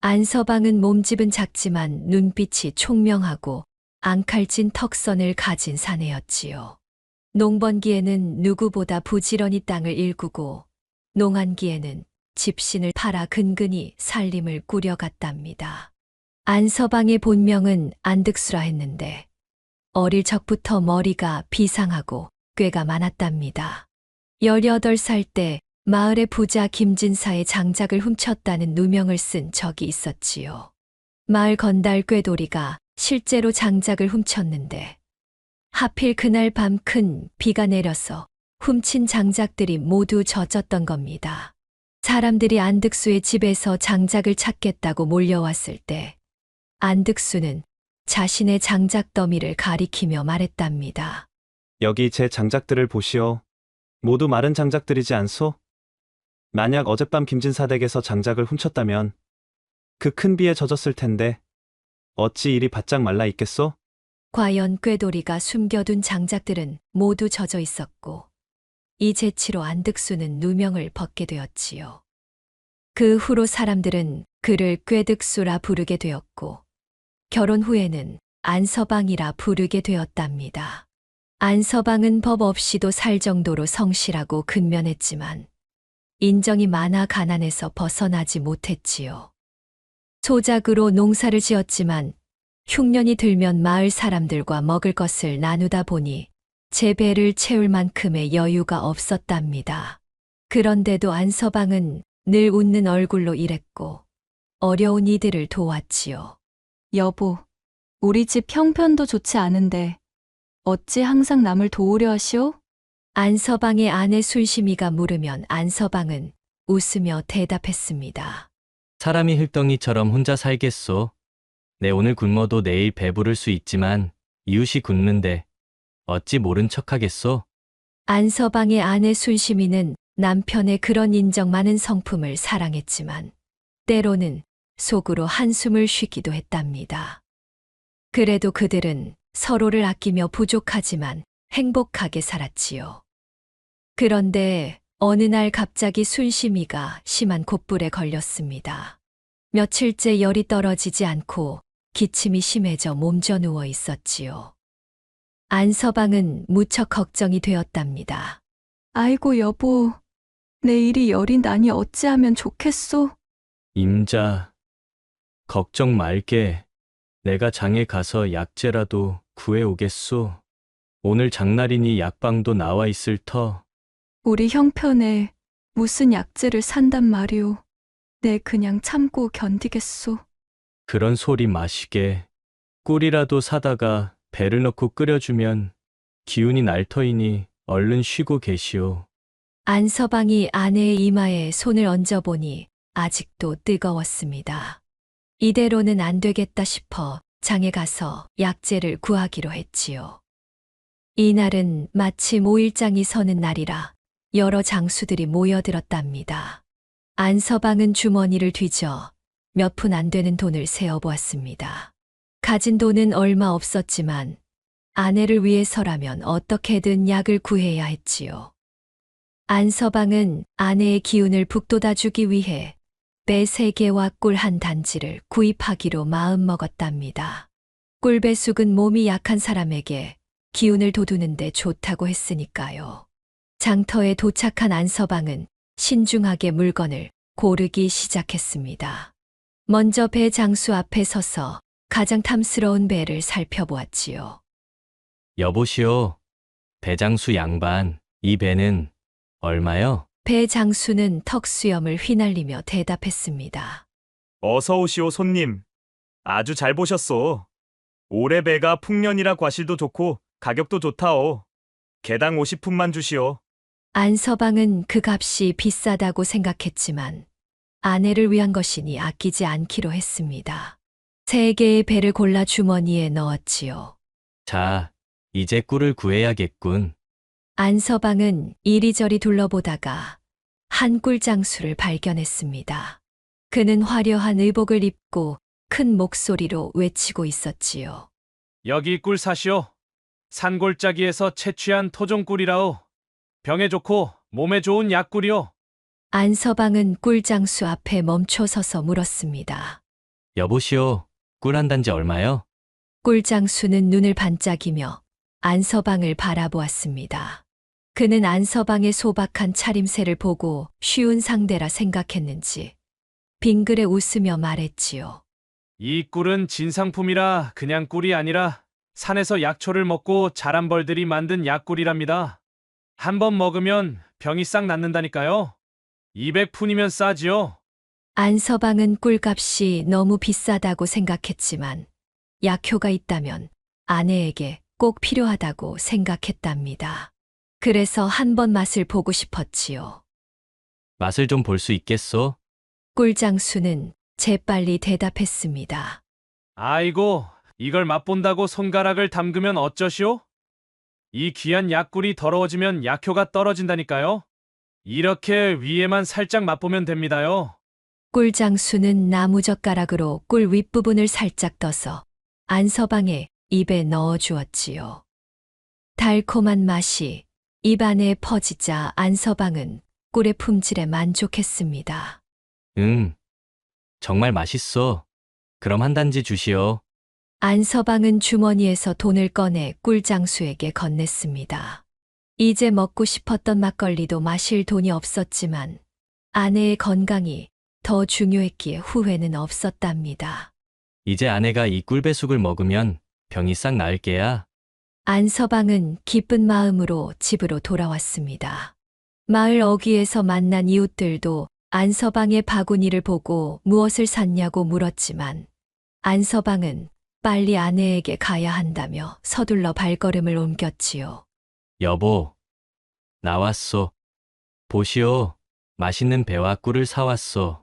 안서방은 몸집은 작지만 눈빛이 총명하고 앙칼진 턱선을 가진 사내였지요. 농번기에는 누구보다 부지런히 땅을 일구고 농한기에는 집신을 팔아 근근히 살림을 꾸려갔답니다. 안서방의 본명은 안득수라 했는데 어릴 적부터 머리가 비상하고 꾀가 많았답니다. 18살 때 마을의 부자 김진사의 장작을 훔쳤다는 누명을 쓴 적이 있었지요. 마을 건달 꾀돌이가 실제로 장작을 훔쳤는데 하필 그날 밤 큰 비가 내려서 훔친 장작들이 모두 젖었던 겁니다. 사람들이 안득수의 집에서 장작을 찾겠다고 몰려왔을 때 안득수는 자신의 장작 더미를 가리키며 말했답니다. 여기 제 장작들을 보시오. 모두 마른 장작들이지 않소? 만약 어젯밤 김진사 댁에서 장작을 훔쳤다면 그 큰 비에 젖었을 텐데 어찌 이리 바짝 말라 있겠소? 과연 꾀돌이가 숨겨둔 장작들은 모두 젖어 있었고 이 재치로 안득수는 누명을 벗게 되었지요. 그 후로 사람들은 그를 꾀득수라 부르게 되었고 결혼 후에는 안서방이라 부르게 되었답니다. 안서방은 법 없이도 살 정도로 성실하고 근면했지만 인정이 많아 가난에서 벗어나지 못했지요. 소작으로 농사를 지었지만 흉년이 들면 마을 사람들과 먹을 것을 나누다 보니 제 배를 채울 만큼의 여유가 없었답니다. 그런데도 안서방은 늘 웃는 얼굴로 일했고 어려운 이들을 도왔지요. 여보, 우리 집 형편도 좋지 않은데 어찌 항상 남을 도우려 하시오? 안서방의 아내 순심이가 물으면 안서방은 웃으며 대답했습니다. 사람이 흙덩이처럼 혼자 살겠소. 내 오늘 굶어도 내일 배부를 수 있지만 이웃이 굶는데 어찌 모른 척하겠소? 안서방의 아내 순심이는 남편의 그런 인정 많은 성품을 사랑했지만 때로는 속으로 한숨을 쉬기도 했답니다. 그래도 그들은 서로를 아끼며 부족하지만 행복하게 살았지요. 그런데 어느 날 갑자기 순심이가 심한 곶불에 걸렸습니다. 며칠째 열이 떨어지지 않고 기침이 심해져 몸져 누워 있었지요. 안서방은 무척 걱정이 되었답니다. 아이고 여보, 내일이 열이 나니 어찌하면 좋겠소? 임자, 걱정 말게. 내가 장에 가서 약재라도 구해오겠소. 오늘 장날이니 약방도 나와 있을 터. 우리 형편에 무슨 약재를 산단 말이오. 내 그냥 참고 견디겠소. 그런 소리 마시게. 꿀이라도 사다가 배를 넣고 끓여주면 기운이 날 터이니 얼른 쉬고 계시오. 안서방이 아내의 이마에 손을 얹어보니 아직도 뜨거웠습니다. 이대로는 안 되겠다 싶어 장에 가서 약재를 구하기로 했지요. 이날은 마침 5일장이 서는 날이라 여러 장수들이 모여들었답니다. 안서방은 주머니를 뒤져 몇 푼 안 되는 돈을 세어보았습니다. 가진 돈은 얼마 없었지만 아내를 위해서라면 어떻게든 약을 구해야 했지요. 안서방은 아내의 기운을 북돋아주기 위해 배 3개와 꿀 1단지를 구입하기로 마음먹었답니다. 꿀배숙은 몸이 약한 사람에게 기운을 돋우는데 좋다고 했으니까요. 장터에 도착한 안서방은 신중하게 물건을 고르기 시작했습니다. 먼저 배 장수 앞에 서서 가장 탐스러운 배를 살펴보았지요. 여보시오, 배장수 양반, 이 배는 얼마요? 배 장수는 턱수염을 휘날리며 대답했습니다. 어서 오시오 손님. 아주 잘 보셨소. 올해 배가 풍년이라 과실도 좋고 가격도 좋다오. 개당 50푼만 주시오. 안서방은 그 값이 비싸다고 생각했지만 아내를 위한 것이니 아끼지 않기로 했습니다. 3개의 배를 골라 주머니에 넣었지요. 자, 이제 꿀을 구해야겠군. 안서방은 이리저리 둘러보다가 한 꿀장수를 발견했습니다. 그는 화려한 의복을 입고 큰 목소리로 외치고 있었지요. 여기 꿀 사시오. 산골짜기에서 채취한 토종꿀이라오. 병에 좋고 몸에 좋은 약꿀이오. 안서방은 꿀장수 앞에 멈춰 서서 물었습니다. 여보시오, 꿀 한 단지 얼마요? 꿀장수는 눈을 반짝이며 안서방을 바라보았습니다. 그는 안서방의 소박한 차림새를 보고 쉬운 상대라 생각했는지 빙그레 웃으며 말했지요. 이 꿀은 진상품이라 그냥 꿀이 아니라 산에서 약초를 먹고 자란 벌들이 만든 약꿀이랍니다. 한 번 먹으면 병이 싹 낫는다니까요. 200푼이면 싸지요. 안서방은 꿀값이 너무 비싸다고 생각했지만 약효가 있다면 아내에게 꼭 필요하다고 생각했답니다. 그래서 한 번 맛을 보고 싶었지요. 맛을 좀 볼 수 있겠소? 꿀장수는 재빨리 대답했습니다. 아이고, 이걸 맛본다고 손가락을 담그면 어쩌시오? 이 귀한 약꿀이 더러워지면 약효가 떨어진다니까요. 이렇게 위에만 살짝 맛보면 됩니다요. 꿀장수는 나무젓가락으로 꿀 윗부분을 살짝 떠서 안서방의 입에 넣어 주었지요. 달콤한 맛이 입안에 퍼지자 안서방은 꿀의 품질에 만족했습니다. 정말 맛있어. 그럼 한 단지 주시오. 안서방은 주머니에서 돈을 꺼내 꿀장수에게 건넸습니다. 이제 먹고 싶었던 막걸리도 마실 돈이 없었지만 아내의 건강이 더 중요했기에 후회는 없었답니다. 이제 아내가 이 꿀배숙을 먹으면 병이 싹 나을 게야. 안서방은 기쁜 마음으로 집으로 돌아왔습니다. 마을 어귀에서 만난 이웃들도 안서방의 바구니를 보고 무엇을 샀냐고 물었지만 안서방은 빨리 아내에게 가야 한다며 서둘러 발걸음을 옮겼지요. 여보, 나왔소. 보시오. 맛있는 배와 꿀을 사왔소.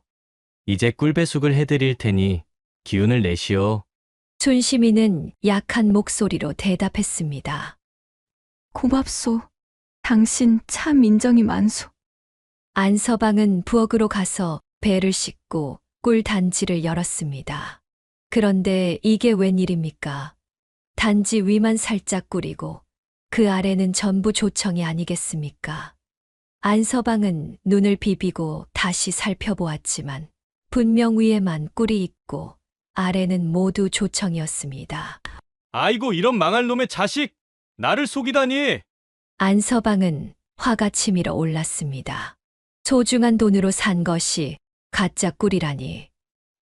이제 꿀배숙을 해드릴 테니 기운을 내시오. 순심이는 약한 목소리로 대답했습니다. 고맙소. 당신 참 인정이 많소. 안서방은 부엌으로 가서 배를 씻고 꿀 단지를 열었습니다. 그런데 이게 웬일입니까? 단지 위만 살짝 꿀이고 그 아래는 전부 조청이 아니겠습니까? 안서방은 눈을 비비고 다시 살펴보았지만 분명 위에만 꿀이 있고 아래는 모두 조청이었습니다. 아이고, 이런 망할 놈의 자식! 나를 속이다니! 안서방은 화가 치밀어 올랐습니다. 소중한 돈으로 산 것이 가짜 꿀이라니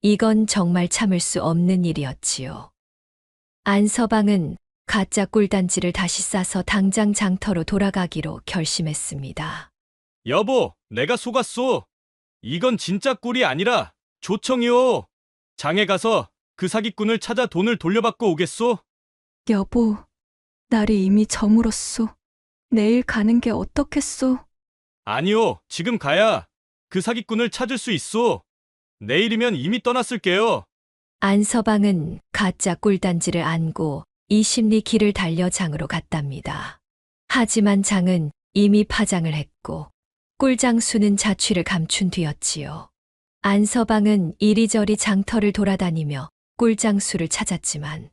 이건 정말 참을 수 없는 일이었지요. 안서방은 가짜 꿀단지를 다시 싸서 당장 장터로 돌아가기로 결심했습니다. 여보, 내가 속았소. 이건 진짜 꿀이 아니라 조청이오. 장에 가서 그 사기꾼을 찾아 돈을 돌려받고 오겠소. 여보, 날이 이미 저물었소. 내일 가는 게 어떻겠소? 아니요, 지금 가야 그 사기꾼을 찾을 수 있소. 내일이면 이미 떠났을게요. 안서방은 가짜 꿀단지를 안고 20리 길을 달려 장으로 갔답니다. 하지만 장은 이미 파장을 했고 꿀장수는 자취를 감춘 뒤였지요. 안서방은 이리저리 장터를 돌아다니며 꿀장수를 찾았지만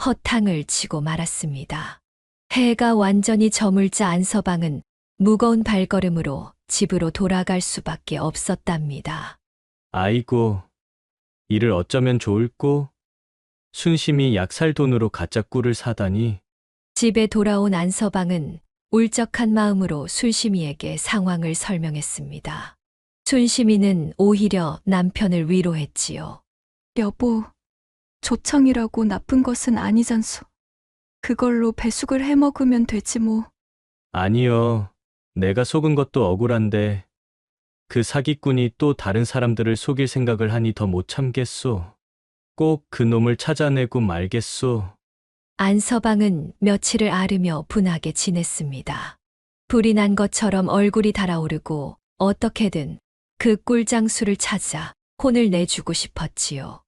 허탕을 치고 말았습니다. 해가 완전히 저물자 안서방은 무거운 발걸음으로 집으로 돌아갈 수밖에 없었답니다. 아이고, 이를 어쩌면 좋을꼬? 순심이 약살 돈으로 가짜 꿀을 사다니. 집에 돌아온 안서방은 울적한 마음으로 순심이에게 상황을 설명했습니다. 순심이는 오히려 남편을 위로했지요. 여보, 조청이라고 나쁜 것은 아니잖소. 그걸로 배숙을 해 먹으면 되지 뭐. 아니요. 내가 속은 것도 억울한데 그 사기꾼이 또 다른 사람들을 속일 생각을 하니 더 못 참겠소. 꼭 그 놈을 찾아내고 말겠소. 안서방은 며칠을 앓으며 분하게 지냈습니다. 불이 난 것처럼 얼굴이 달아오르고 어떻게든 그 꿀장수를 찾아 혼을 내주고 싶었지요.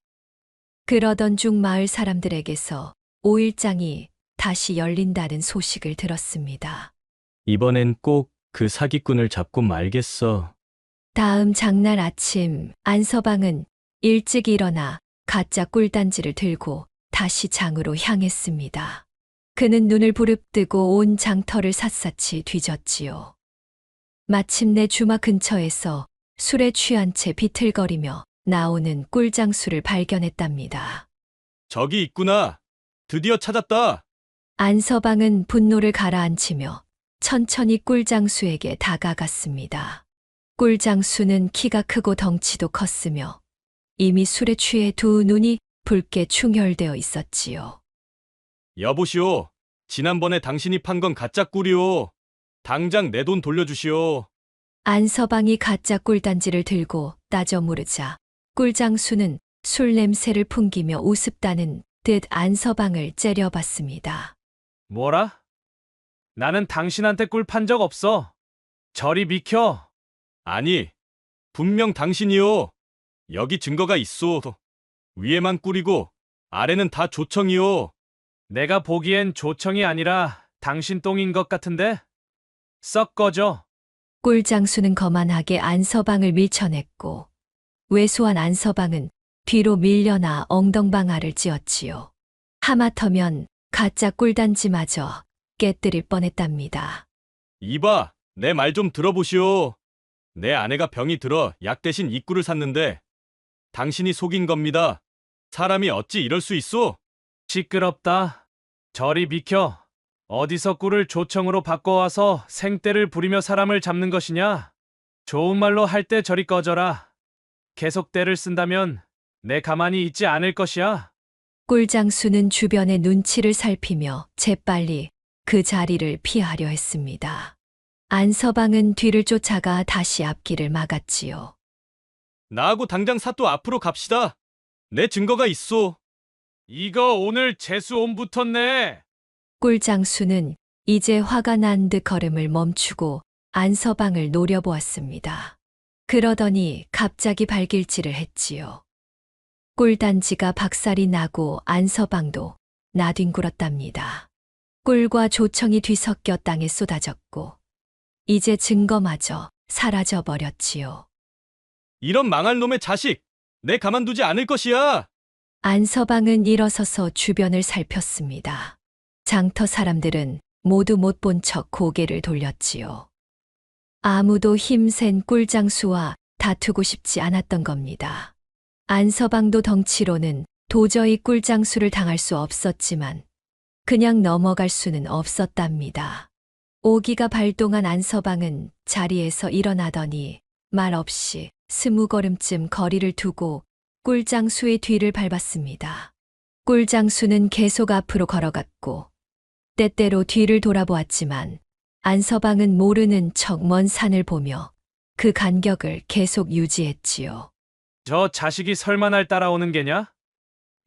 그러던 중 마을 사람들에게서 5일장이 다시 열린다는 소식을 들었습니다. 이번엔 꼭 그 사기꾼을 잡고 말겠어. 다음 장날 아침 안서방은 일찍 일어나 가짜 꿀단지를 들고 다시 장으로 향했습니다. 그는 눈을 부릅뜨고 온 장터를 샅샅이 뒤졌지요. 마침내 주막 근처에서 술에 취한 채 비틀거리며 나오는 꿀장수를 발견했답니다. 저기 있구나. 드디어 찾았다. 안서방은 분노를 가라앉히며 천천히 꿀장수에게 다가갔습니다. 꿀장수는 키가 크고 덩치도 컸으며 이미 술에 취해 두 눈이 붉게 충혈되어 있었지요. 여보시오. 지난번에 당신이 판 건 가짜 꿀이오. 당장 내 돈 돌려주시오. 안서방이 가짜 꿀단지를 들고 따져 물으자 꿀장수는 술 냄새를 풍기며 우습다는 듯 안서방을 째려봤습니다. 뭐라? 나는 당신한테 꿀 판 적 없어. 저리 비켜. 아니, 분명 당신이요. 여기 증거가 있소. 위에만 꿀이고 아래는 다 조청이요. 내가 보기엔 조청이 아니라 당신 똥인 것 같은데? 썩 꺼져. 꿀장수는 거만하게 안서방을 밀쳐냈고 왜소한 안서방은 뒤로 밀려나 엉덩방아를 찧었지요. 하마터면 가짜 꿀단지마저 깨뜨릴 뻔했답니다. 이봐, 내 말 좀 들어보시오. 내 아내가 병이 들어 약 대신 이 꿀을 샀는데 당신이 속인 겁니다. 사람이 어찌 이럴 수 있소? 시끄럽다. 저리 비켜. 어디서 꿀을 조청으로 바꿔와서 생떼를 부리며 사람을 잡는 것이냐? 좋은 말로 할 때 저리 꺼져라. 계속 떼를 쓴다면 내 가만히 있지 않을 것이야. 꿀장수는 주변의 눈치를 살피며 재빨리 그 자리를 피하려 했습니다. 안서방은 뒤를 쫓아가 다시 앞길을 막았지요. 나하고 당장 사또 앞으로 갑시다. 내 증거가 있소. 이거 오늘 재수온 붙었네. 꿀장수는 이제 화가 난 듯 걸음을 멈추고 안서방을 노려보았습니다. 그러더니 갑자기 발길질을 했지요. 꿀단지가 박살이 나고 안서방도 나뒹굴었답니다. 꿀과 조청이 뒤섞여 땅에 쏟아졌고 이제 증거마저 사라져 버렸지요. 이런 망할 놈의 자식! 내 가만두지 않을 것이야! 안서방은 일어서서 주변을 살폈습니다. 장터 사람들은 모두 못 본 척 고개를 돌렸지요. 아무도 힘센 꿀장수와 다투고 싶지 않았던 겁니다. 안서방도 덩치로는 도저히 꿀장수를 당할 수 없었지만 그냥 넘어갈 수는 없었답니다. 오기가 발동한 안서방은 자리에서 일어나더니 말없이 20걸음쯤 거리를 두고 꿀장수의 뒤를 밟았습니다. 꿀장수는 계속 앞으로 걸어갔고 때때로 뒤를 돌아보았지만 안서방은 모르는 척 먼 산을 보며 그 간격을 계속 유지했지요. 저 자식이 설마 날 따라오는 게냐?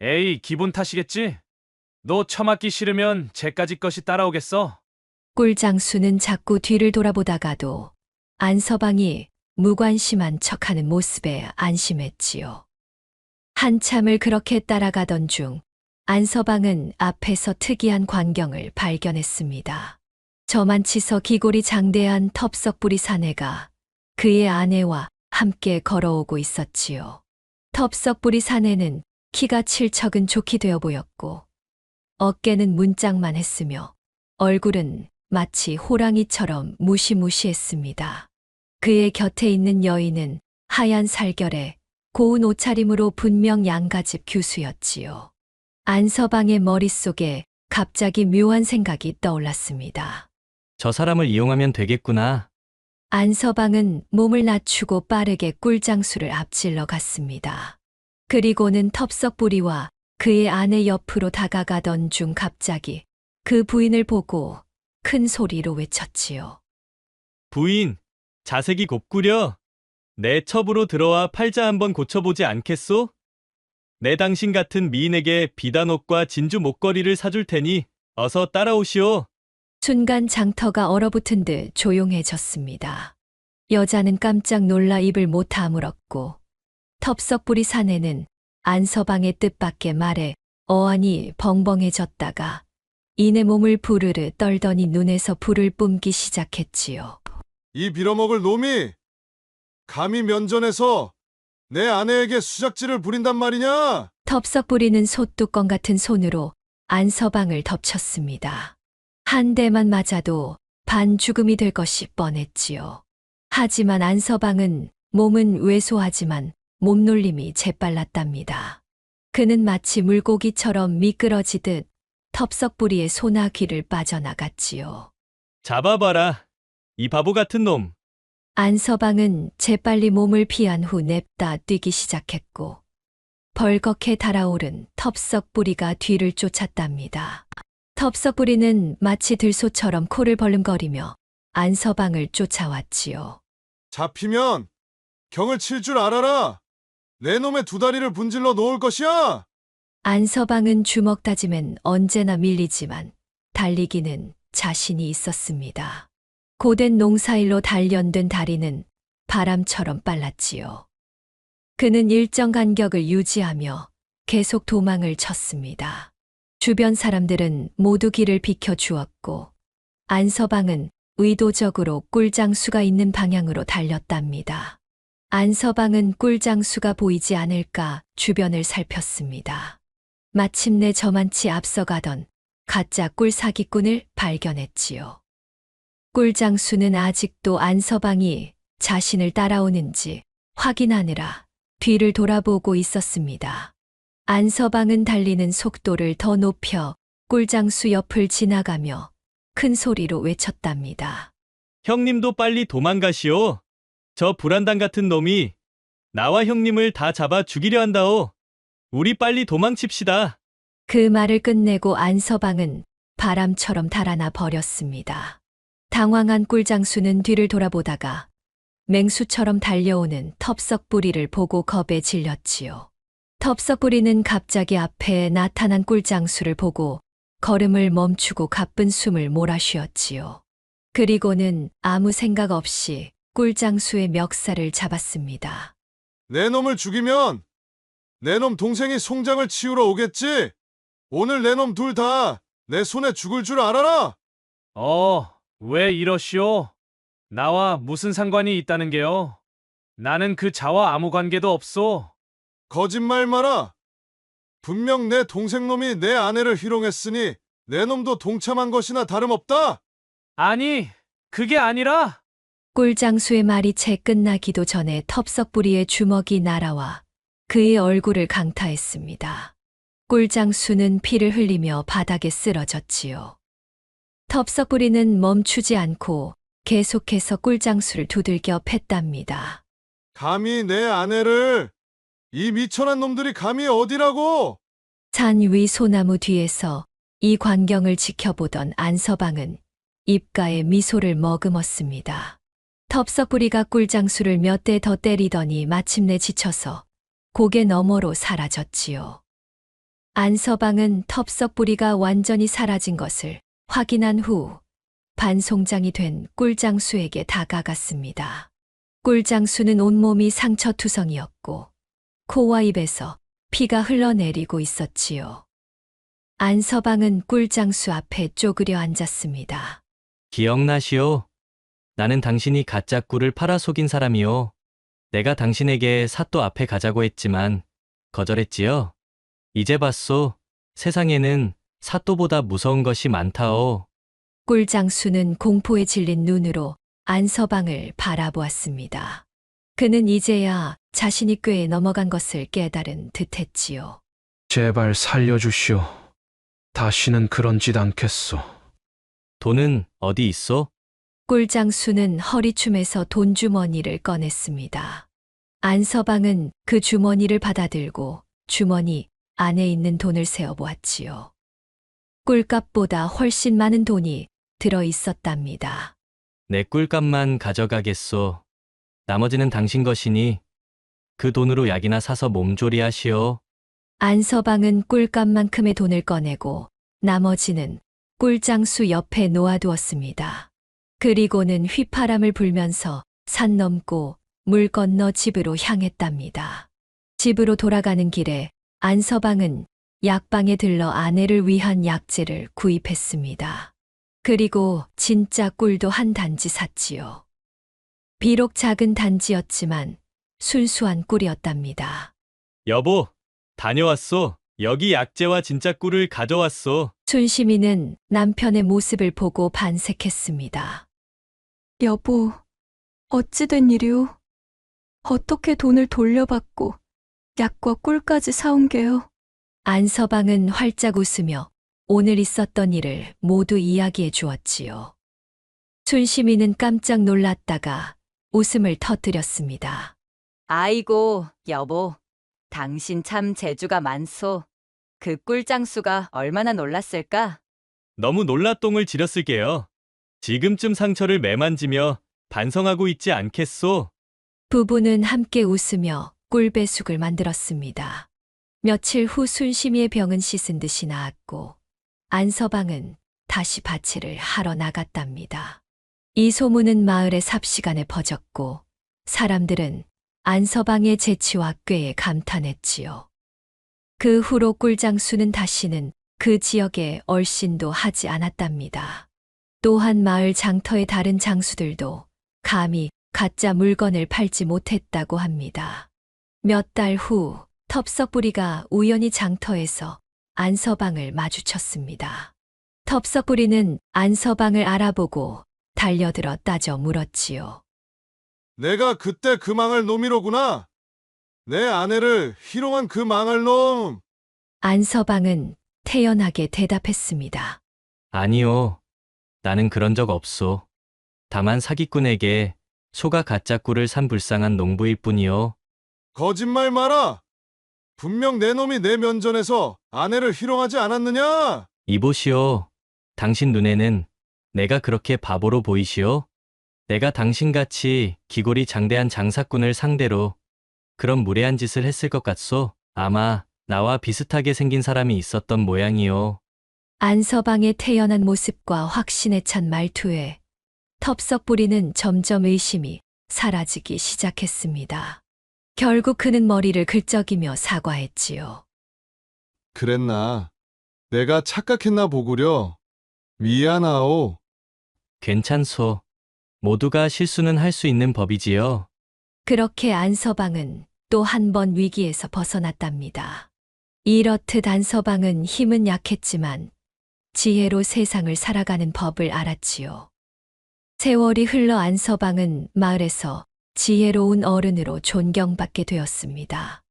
에이, 기분 탓이겠지? 너 처맞기 싫으면 쟤까지 것이 따라오겠어? 꿀장수는 자꾸 뒤를 돌아보다가도 안서방이 무관심한 척하는 모습에 안심했지요. 한참을 그렇게 따라가던 중 안서방은 앞에서 특이한 광경을 발견했습니다. 저만치서 기골이 장대한 텁석부리 사내가 그의 아내와 함께 걸어오고 있었지요. 텁석부리 사내는 키가 칠척은 좋게 되어 보였고 어깨는 문짝만 했으며 얼굴은 마치 호랑이처럼 무시무시했습니다. 그의 곁에 있는 여인은 하얀 살결에 고운 옷차림으로 분명 양가집 교수였지요. 안서방의 머릿속에 갑자기 묘한 생각이 떠올랐습니다. 저 사람을 이용하면 되겠구나. 안서방은 몸을 낮추고 빠르게 꿀장수를 앞질러 갔습니다. 그리고는 텁석부리와 그의 아내 옆으로 다가가던 중 갑자기 그 부인을 보고 큰 소리로 외쳤지요. 부인, 자색이 곱구려. 내 첩으로 들어와 팔자 한번 고쳐보지 않겠소? 내 당신 같은 미인에게 비단옷과 진주 목걸이를 사줄 테니 어서 따라오시오. 순간 장터가 얼어붙은 듯 조용해졌습니다. 여자는 깜짝 놀라 입을 못 다물었고 텁석부리 사내는 안서방의 뜻밖의 말에 어안이 벙벙해졌다가 이내 몸을 부르르 떨더니 눈에서 불을 뿜기 시작했지요. 이 빌어먹을 놈이 감히 면전에서 내 아내에게 수작질을 부린단 말이냐? 텁석부리는 솥뚜껑 같은 손으로 안서방을 덮쳤습니다. 한 대만 맞아도 반죽음이 될 것이 뻔했지요. 하지만 안서방은 몸은 왜소하지만 몸놀림이 재빨랐답니다. 그는 마치 물고기처럼 미끄러지듯 텁석부리의 소나 귀를 빠져나갔지요. 잡아봐라. 이 바보 같은 놈. 안서방은 재빨리 몸을 피한 후 냅다 뛰기 시작했고 벌겋게 달아오른 텁석부리가 뒤를 쫓았답니다. 텁석부리는 마치 들소처럼 코를 벌름거리며 안서방을 쫓아왔지요. 잡히면 경을 칠 줄 알아라. 내 놈의 두 다리를 분질러 놓을 것이야. 안서방은 주먹 다짐엔 언제나 밀리지만 달리기는 자신이 있었습니다. 고된 농사일로 단련된 다리는 바람처럼 빨랐지요. 그는 일정 간격을 유지하며 계속 도망을 쳤습니다. 주변 사람들은 모두 길을 비켜주었고 안서방은 의도적으로 꿀장수가 있는 방향으로 달렸답니다. 안서방은 꿀장수가 보이지 않을까 주변을 살폈습니다. 마침내 저만치 앞서가던 가짜 꿀 사기꾼을 발견했지요. 꿀장수는 아직도 안서방이 자신을 따라오는지 확인하느라 뒤를 돌아보고 있었습니다. 안서방은 달리는 속도를 더 높여 꿀장수 옆을 지나가며 큰 소리로 외쳤답니다. 형님도 빨리 도망가시오. 저 불안당 같은 놈이 나와 형님을 다 잡아 죽이려 한다오. 우리 빨리 도망칩시다. 그 말을 끝내고 안서방은 바람처럼 달아나 버렸습니다. 당황한 꿀장수는 뒤를 돌아보다가 맹수처럼 달려오는 텁석부리를 보고 겁에 질렸지요. 텁석부리는 갑자기 앞에 나타난 꿀장수를 보고 걸음을 멈추고 가쁜 숨을 몰아쉬었지요. 그리고는 아무 생각 없이 꿀장수의 멱살을 잡았습니다. 내 놈을 죽이면 내 놈 동생이 송장을 치우러 오겠지. 오늘 내 놈 둘 다 내 손에 죽을 줄 알아라. 왜 이러시오? 나와 무슨 상관이 있다는 게요? 나는 그 자와 아무 관계도 없소. 거짓말 마라. 분명 내 동생 놈이 내 아내를 희롱했으니 내 놈도 동참한 것이나 다름없다. 아니, 그게 아니라. 꿀장수의 말이 채 끝나기도 전에 텁석부리의 주먹이 날아와 그의 얼굴을 강타했습니다. 꿀장수는 피를 흘리며 바닥에 쓰러졌지요. 텁석부리는 멈추지 않고 계속해서 꿀장수를 두들겨 팼답니다. 감히 내 아내를, 이 미천한 놈들이 감히 어디라고? 산 위 소나무 뒤에서 이 광경을 지켜보던 안서방은 입가에 미소를 머금었습니다. 텁석부리가 꿀장수를 몇 대 더 때리더니 마침내 지쳐서 고개 너머로 사라졌지요. 안서방은 텁석부리가 완전히 사라진 것을 확인한 후 반송장이 된 꿀장수에게 다가갔습니다. 꿀장수는 온몸이 상처투성이었고 코와 입에서 피가 흘러내리고 있었지요. 안서방은 꿀장수 앞에 쪼그려 앉았습니다. 기억나시오? 나는 당신이 가짜 꿀을 팔아 속인 사람이오. 내가 당신에게 사또 앞에 가자고 했지만 거절했지요. 이제 봤소. 세상에는 사또보다 무서운 것이 많다오. 꿀장수는 공포에 질린 눈으로 안서방을 바라보았습니다. 그는 이제야 자신이 꾀에 넘어간 것을 깨달은 듯했지요. 제발 살려주시오. 다시는 그런 짓 않겠소. 돈은 어디 있어? 꿀장수는 허리춤에서 돈주머니를 꺼냈습니다. 안서방은 그 주머니를 받아들고 주머니 안에 있는 돈을 세어보았지요. 꿀값보다 훨씬 많은 돈이 들어 있었답니다. 내 꿀값만 가져가겠소. 나머지는 당신 것이니 그 돈으로 약이나 사서 몸조리하시오. 안서방은 꿀값만큼의 돈을 꺼내고 나머지는 꿀장수 옆에 놓아두었습니다. 그리고는 휘파람을 불면서 산 넘고 물 건너 집으로 향했답니다. 집으로 돌아가는 길에 안서방은 약방에 들러 아내를 위한 약재를 구입했습니다. 그리고 진짜 꿀도 한 단지 샀지요. 비록 작은 단지였지만 순수한 꿀이었답니다. 여보, 다녀왔소. 여기 약재와 진짜 꿀을 가져왔소. 순시민은 남편의 모습을 보고 반색했습니다. 여보, 어찌 된 일이오? 어떻게 돈을 돌려받고 약과 꿀까지 사온 게요? 안서방은 활짝 웃으며 오늘 있었던 일을 모두 이야기해 주었지요. 순심이는 깜짝 놀랐다가 웃음을 터뜨렸습니다. 아이고, 여보. 당신 참 재주가 많소. 그 꿀장수가 얼마나 놀랐을까? 너무 놀라똥을 지렸을게요. 지금쯤 상처를 매만지며 반성하고 있지 않겠소? 부부는 함께 웃으며 꿀배숙을 만들었습니다. 며칠 후 순심이의 병은 씻은 듯이 나았고 안서방은 다시 밭일을 하러 나갔답니다. 이 소문은 마을에 삽시간에 퍼졌고 사람들은 안서방의 재치와 꾀에 감탄했지요. 그 후로 꿀장수는 다시는 그 지역에 얼씬도 하지 않았답니다. 또한 마을 장터의 다른 장수들도 감히 가짜 물건을 팔지 못했다고 합니다. 몇 달 후 텁석부리가 우연히 장터에서 안서방을 마주쳤습니다. 텁석부리는 안서방을 알아보고 달려들어 따져 물었지요. 내가 그때 그 망할 놈이로구나. 내 아내를 희롱한 그 망할 놈. 안서방은 태연하게 대답했습니다. 아니요. 나는 그런 적 없소. 다만 사기꾼에게 소가 가짜 꿀을 산 불쌍한 농부일 뿐이요. 거짓말 마라. 분명 내 놈이 내 면전에서 아내를 희롱하지 않았느냐? 이보시오. 당신 눈에는 내가 그렇게 바보로 보이시오? 내가 당신같이 기골이 장대한 장사꾼을 상대로 그런 무례한 짓을 했을 것 같소? 아마 나와 비슷하게 생긴 사람이 있었던 모양이요. 안서방의 태연한 모습과 확신에 찬 말투에 텁석부리는 점점 의심이 사라지기 시작했습니다. 결국 그는 머리를 긁적이며 사과했지요. 그랬나? 내가 착각했나 보구려. 미안하오. 괜찮소. 모두가 실수는 할 수 있는 법이지요. 그렇게 안서방은 또 한 번 위기에서 벗어났답니다. 이렇듯 안서방은 힘은 약했지만 지혜로 세상을 살아가는 법을 알았지요. 세월이 흘러 안서방은 마을에서 지혜로운 어른으로 존경받게 되었습니다.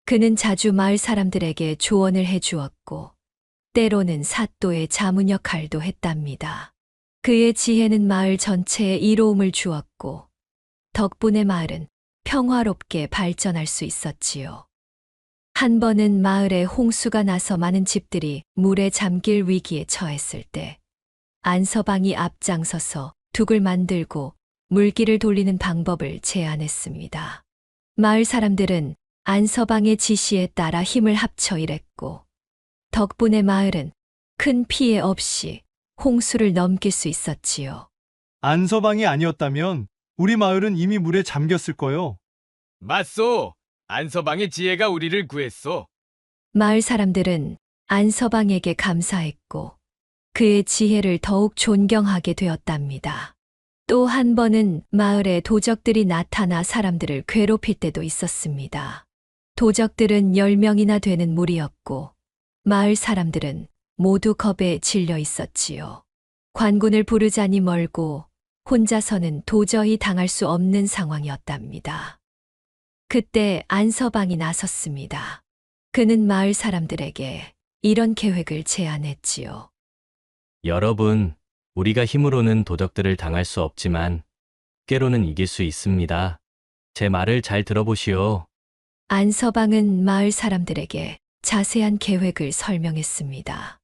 그는 자주 마을 사람들에게 조언을 해주었고 때로는 사또의 자문 역할도 했답니다. 그의 지혜는 마을 전체에 이로움을 주었고 덕분에 마을은 평화롭게 발전할 수 있었지요. 한 번은 마을에 홍수가 나서 많은 집들이 물에 잠길 위기에 처했을 때 안서방이 앞장서서 둑을 만들고 물길을 돌리는 방법을 제안했습니다. 마을 사람들은 안서방의 지시에 따라 힘을 합쳐 일했고 덕분에 마을은 큰 피해 없이 홍수를 넘길 수 있었지요. 안서방이 아니었다면 우리 마을은 이미 물에 잠겼을 거요. 맞소. 안서방의 지혜가 우리를 구했소. 마을 사람들은 안서방에게 감사했고 그의 지혜를 더욱 존경하게 되었답니다. 또 한 번은 마을에 도적들이 나타나 사람들을 괴롭힐 때도 있었습니다. 도적들은 10명이나 되는 무리였고 마을 사람들은 모두 겁에 질려 있었지요. 관군을 부르자니 멀고 혼자서는 도저히 당할 수 없는 상황이었답니다. 그때 안서방이 나섰습니다. 그는 마을 사람들에게 이런 계획을 제안했지요. 여러분, 우리가 힘으로는 도적들을 당할 수 없지만 꾀로는 이길 수 있습니다. 제 말을 잘 들어보시오. 안서방은 마을 사람들에게 자세한 계획을 설명했습니다.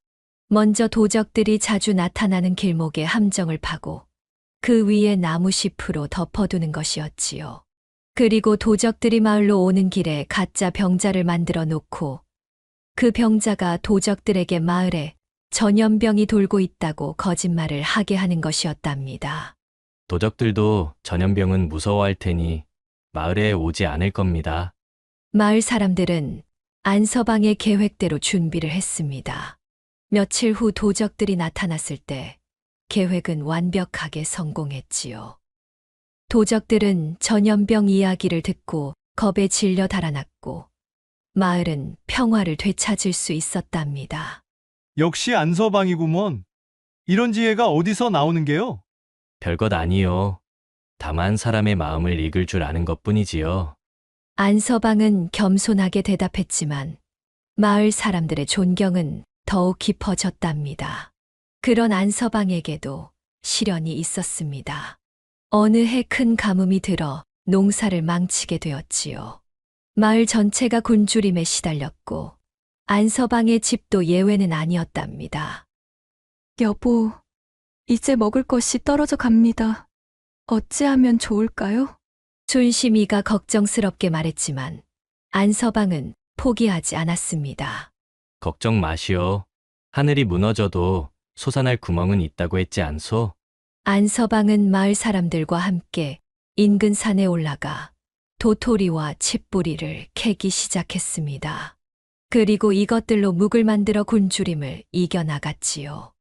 먼저 도적들이 자주 나타나는 길목에 함정을 파고 그 위에 나무잎으로 덮어두는 것이었지요. 그리고 도적들이 마을로 오는 길에 가짜 병자를 만들어 놓고 그 병자가 도적들에게 마을에 전염병이 돌고 있다고 거짓말을 하게 하는 것이었답니다. 도적들도 전염병은 무서워할 테니 마을에 오지 않을 겁니다. 마을 사람들은 안서방의 계획대로 준비를 했습니다. 며칠 후 도적들이 나타났을 때 계획은 완벽하게 성공했지요. 도적들은 전염병 이야기를 듣고 겁에 질려 달아났고 마을은 평화를 되찾을 수 있었답니다. 역시 안서방이구먼. 이런 지혜가 어디서 나오는 게요? 별것 아니요. 다만 사람의 마음을 읽을 줄 아는 것뿐이지요. 안서방은 겸손하게 대답했지만 마을 사람들의 존경은 더욱 깊어졌답니다. 그런 안서방에게도 시련이 있었습니다. 어느 해 큰 가뭄이 들어 농사를 망치게 되었지요. 마을 전체가 굶주림에 시달렸고 안서방의 집도 예외는 아니었답니다. 여보, 이제 먹을 것이 떨어져 갑니다. 어찌하면 좋을까요? 순심이가 걱정스럽게 말했지만 안서방은 포기하지 않았습니다. 걱정 마시오. 하늘이 무너져도 솟아날 구멍은 있다고 했지 않소? 안서방은 마을 사람들과 함께 인근 산에 올라가 도토리와 칡뿌리를 캐기 시작했습니다. 그리고 이것들로 묵을 만들어 굶주림을 이겨나갔지요.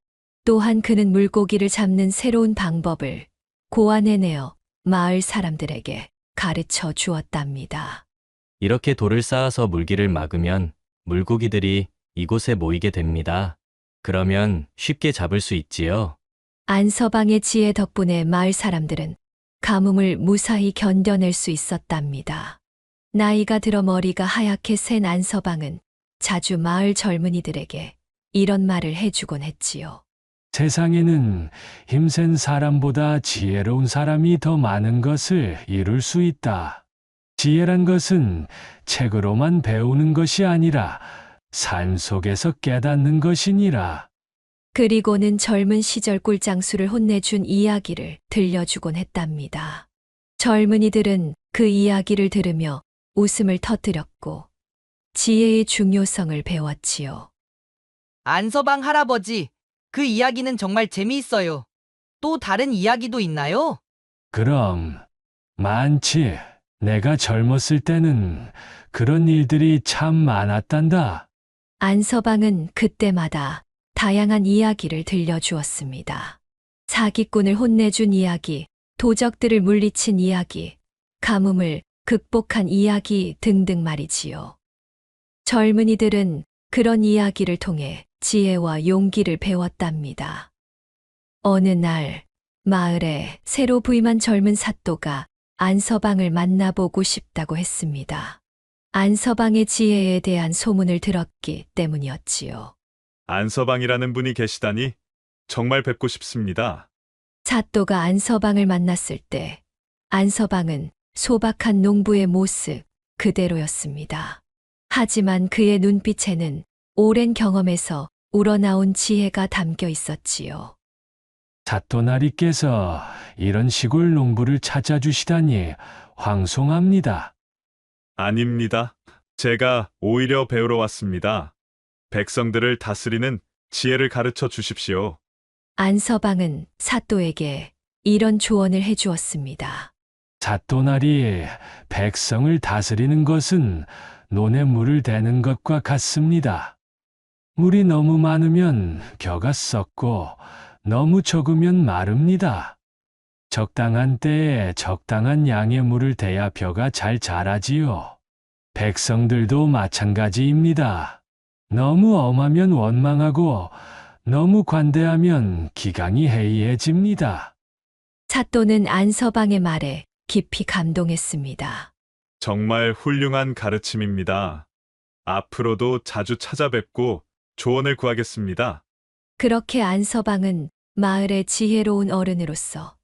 또한 그는 물고기를 잡는 새로운 방법을 고안해내어 마을 사람들에게 가르쳐 주었답니다. 이렇게 돌을 쌓아서 물길을 막으면 물고기들이 이곳에 모이게 됩니다. 그러면 쉽게 잡을 수 있지요. 안서방의 지혜 덕분에 마을 사람들은 가뭄을 무사히 견뎌낼 수 있었답니다. 나이가 들어 머리가 하얗게 센 안서방은 자주 마을 젊은이들에게 이런 말을 해주곤 했지요. 세상에는 힘센 사람보다 지혜로운 사람이 더 많은 것을 이룰 수 있다. 지혜란 것은 책으로만 배우는 것이 아니라 삶 속에서 깨닫는 것이니라. 그리고는 젊은 시절 꿀장수를 혼내준 이야기를 들려주곤 했답니다. 젊은이들은 그 이야기를 들으며 웃음을 터뜨렸고 지혜의 중요성을 배웠지요. 안서방 할아버지, 그 이야기는 정말 재미있어요. 또 다른 이야기도 있나요? 그럼 많지. 내가 젊었을 때는 그런 일들이 참 많았단다. 안서방은 그때마다 다양한 이야기를 들려주었습니다. 사기꾼을 혼내준 이야기, 도적들을 물리친 이야기, 가뭄을 극복한 이야기 등등 말이지요. 젊은이들은 그런 이야기를 통해 지혜와 용기를 배웠답니다. 어느 날 마을에 새로 부임한 젊은 사또가 안서방을 만나보고 싶다고 했습니다. 안서방의 지혜에 대한 소문을 들었기 때문이었지요. 안서방이라는 분이 계시다니 정말 뵙고 싶습니다. 사또가 안서방을 만났을 때 안서방은 소박한 농부의 모습 그대로였습니다. 하지만 그의 눈빛에는 오랜 경험에서 우러나온 지혜가 담겨 있었지요. 사또나리께서 이런 시골 농부를 찾아주시다니 황송합니다. 아닙니다. 제가 오히려 배우러 왔습니다. 백성들을 다스리는 지혜를 가르쳐 주십시오. 안서방은 사또에게 이런 조언을 해주었습니다. 사또나리, 백성을 다스리는 것은 논에 물을 대는 것과 같습니다. 물이 너무 많으면 벼가 썩고 너무 적으면 마릅니다. 적당한 때에 적당한 양의 물을 대야 벼가 잘 자라지요. 백성들도 마찬가지입니다. 너무 엄하면 원망하고 너무 관대하면 기강이 해이해집니다. 사또는 안서방의 말에 깊이 감동했습니다. 정말 훌륭한 가르침입니다. 앞으로도 자주 찾아뵙고 조언을 구하겠습니다. 그렇게 안서방은 마을의 지혜로운 어른으로서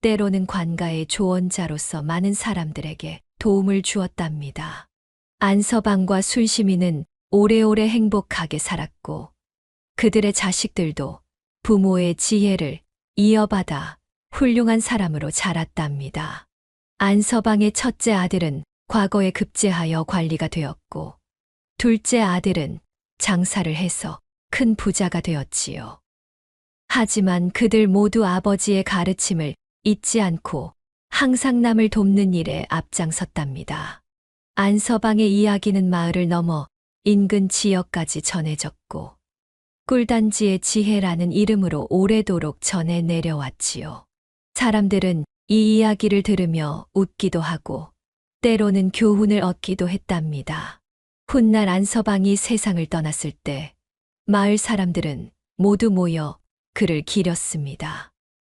때로는 관가의 조언자로서 많은 사람들에게 도움을 주었답니다. 안서방과 순심이는 오래오래 행복하게 살았고 그들의 자식들도 부모의 지혜를 이어받아 훌륭한 사람으로 자랐답니다. 안서방의 첫째 아들은 과거에 급제하여 관리가 되었고 둘째 아들은 장사를 해서 큰 부자가 되었지요. 하지만 그들 모두 아버지의 가르침을 잊지 않고 항상 남을 돕는 일에 앞장섰답니다. 안서방의 이야기는 마을을 넘어 인근 지역까지 전해졌고 꿀단지의 지혜라는 이름으로 오래도록 전해 내려왔지요. 사람들은 이 이야기를 들으며 웃기도 하고 때로는 교훈을 얻기도 했답니다. 훗날 안서방이 세상을 떠났을 때 마을 사람들은 모두 모여 그를 기렸습니다.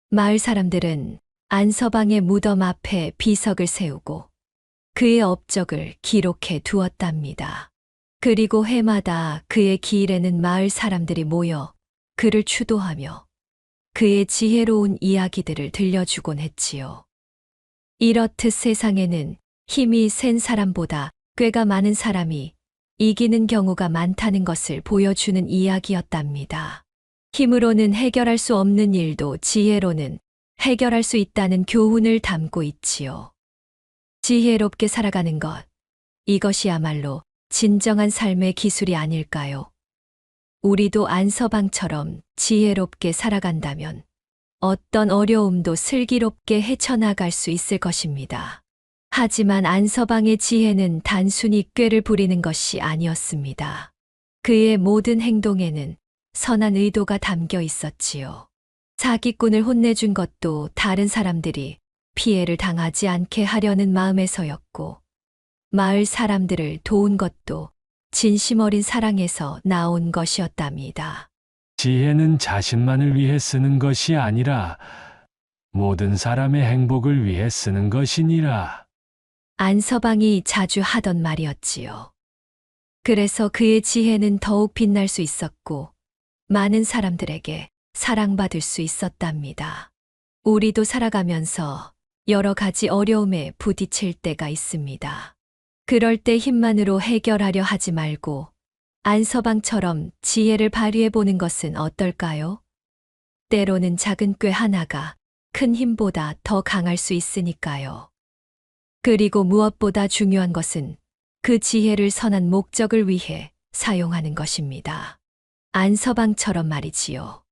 마을 사람들은 안서방의 무덤 앞에 비석을 세우고 그의 업적을 기록해 두었답니다. 그리고 해마다 그의 기일에는 마을 사람들이 모여 그를 추도하며 그의 지혜로운 이야기들을 들려주곤 했지요. 이렇듯 세상에는 힘이 센 사람보다 꾀가 많은 사람이 이기는 경우가 많다는 것을 보여주는 이야기였답니다. 힘으로는 해결할 수 없는 일도 지혜로는 해결할 수 있다는 교훈을 담고 있지요. 지혜롭게 살아가는 것, 이것이야말로 진정한 삶의 기술이 아닐까요? 우리도 안서방처럼 지혜롭게 살아간다면 어떤 어려움도 슬기롭게 헤쳐나갈 수 있을 것입니다. 하지만 안서방의 지혜는 단순히 꾀를 부리는 것이 아니었습니다. 그의 모든 행동에는 선한 의도가 담겨 있었지요. 사기꾼을 혼내준 것도 다른 사람들이 피해를 당하지 않게 하려는 마음에서였고, 마을 사람들을 도운 것도 진심 어린 사랑에서 나온 것이었답니다. 지혜는 자신만을 위해 쓰는 것이 아니라 모든 사람의 행복을 위해 쓰는 것이니라. 안서방이 자주 하던 말이었지요. 그래서 그의 지혜는 더욱 빛날 수 있었고, 많은 사람들에게 사랑받을 수 있었답니다. 우리도 살아가면서 여러 가지 어려움에 부딪힐 때가 있습니다. 그럴 때 힘만으로 해결하려 하지 말고 안서방처럼 지혜를 발휘해 보는 것은 어떨까요? 때로는 작은 꾀 하나가 큰 힘보다 더 강할 수 있으니까요. 그리고 무엇보다 중요한 것은 그 지혜를 선한 목적을 위해 사용하는 것입니다. 안서방처럼 말이지요.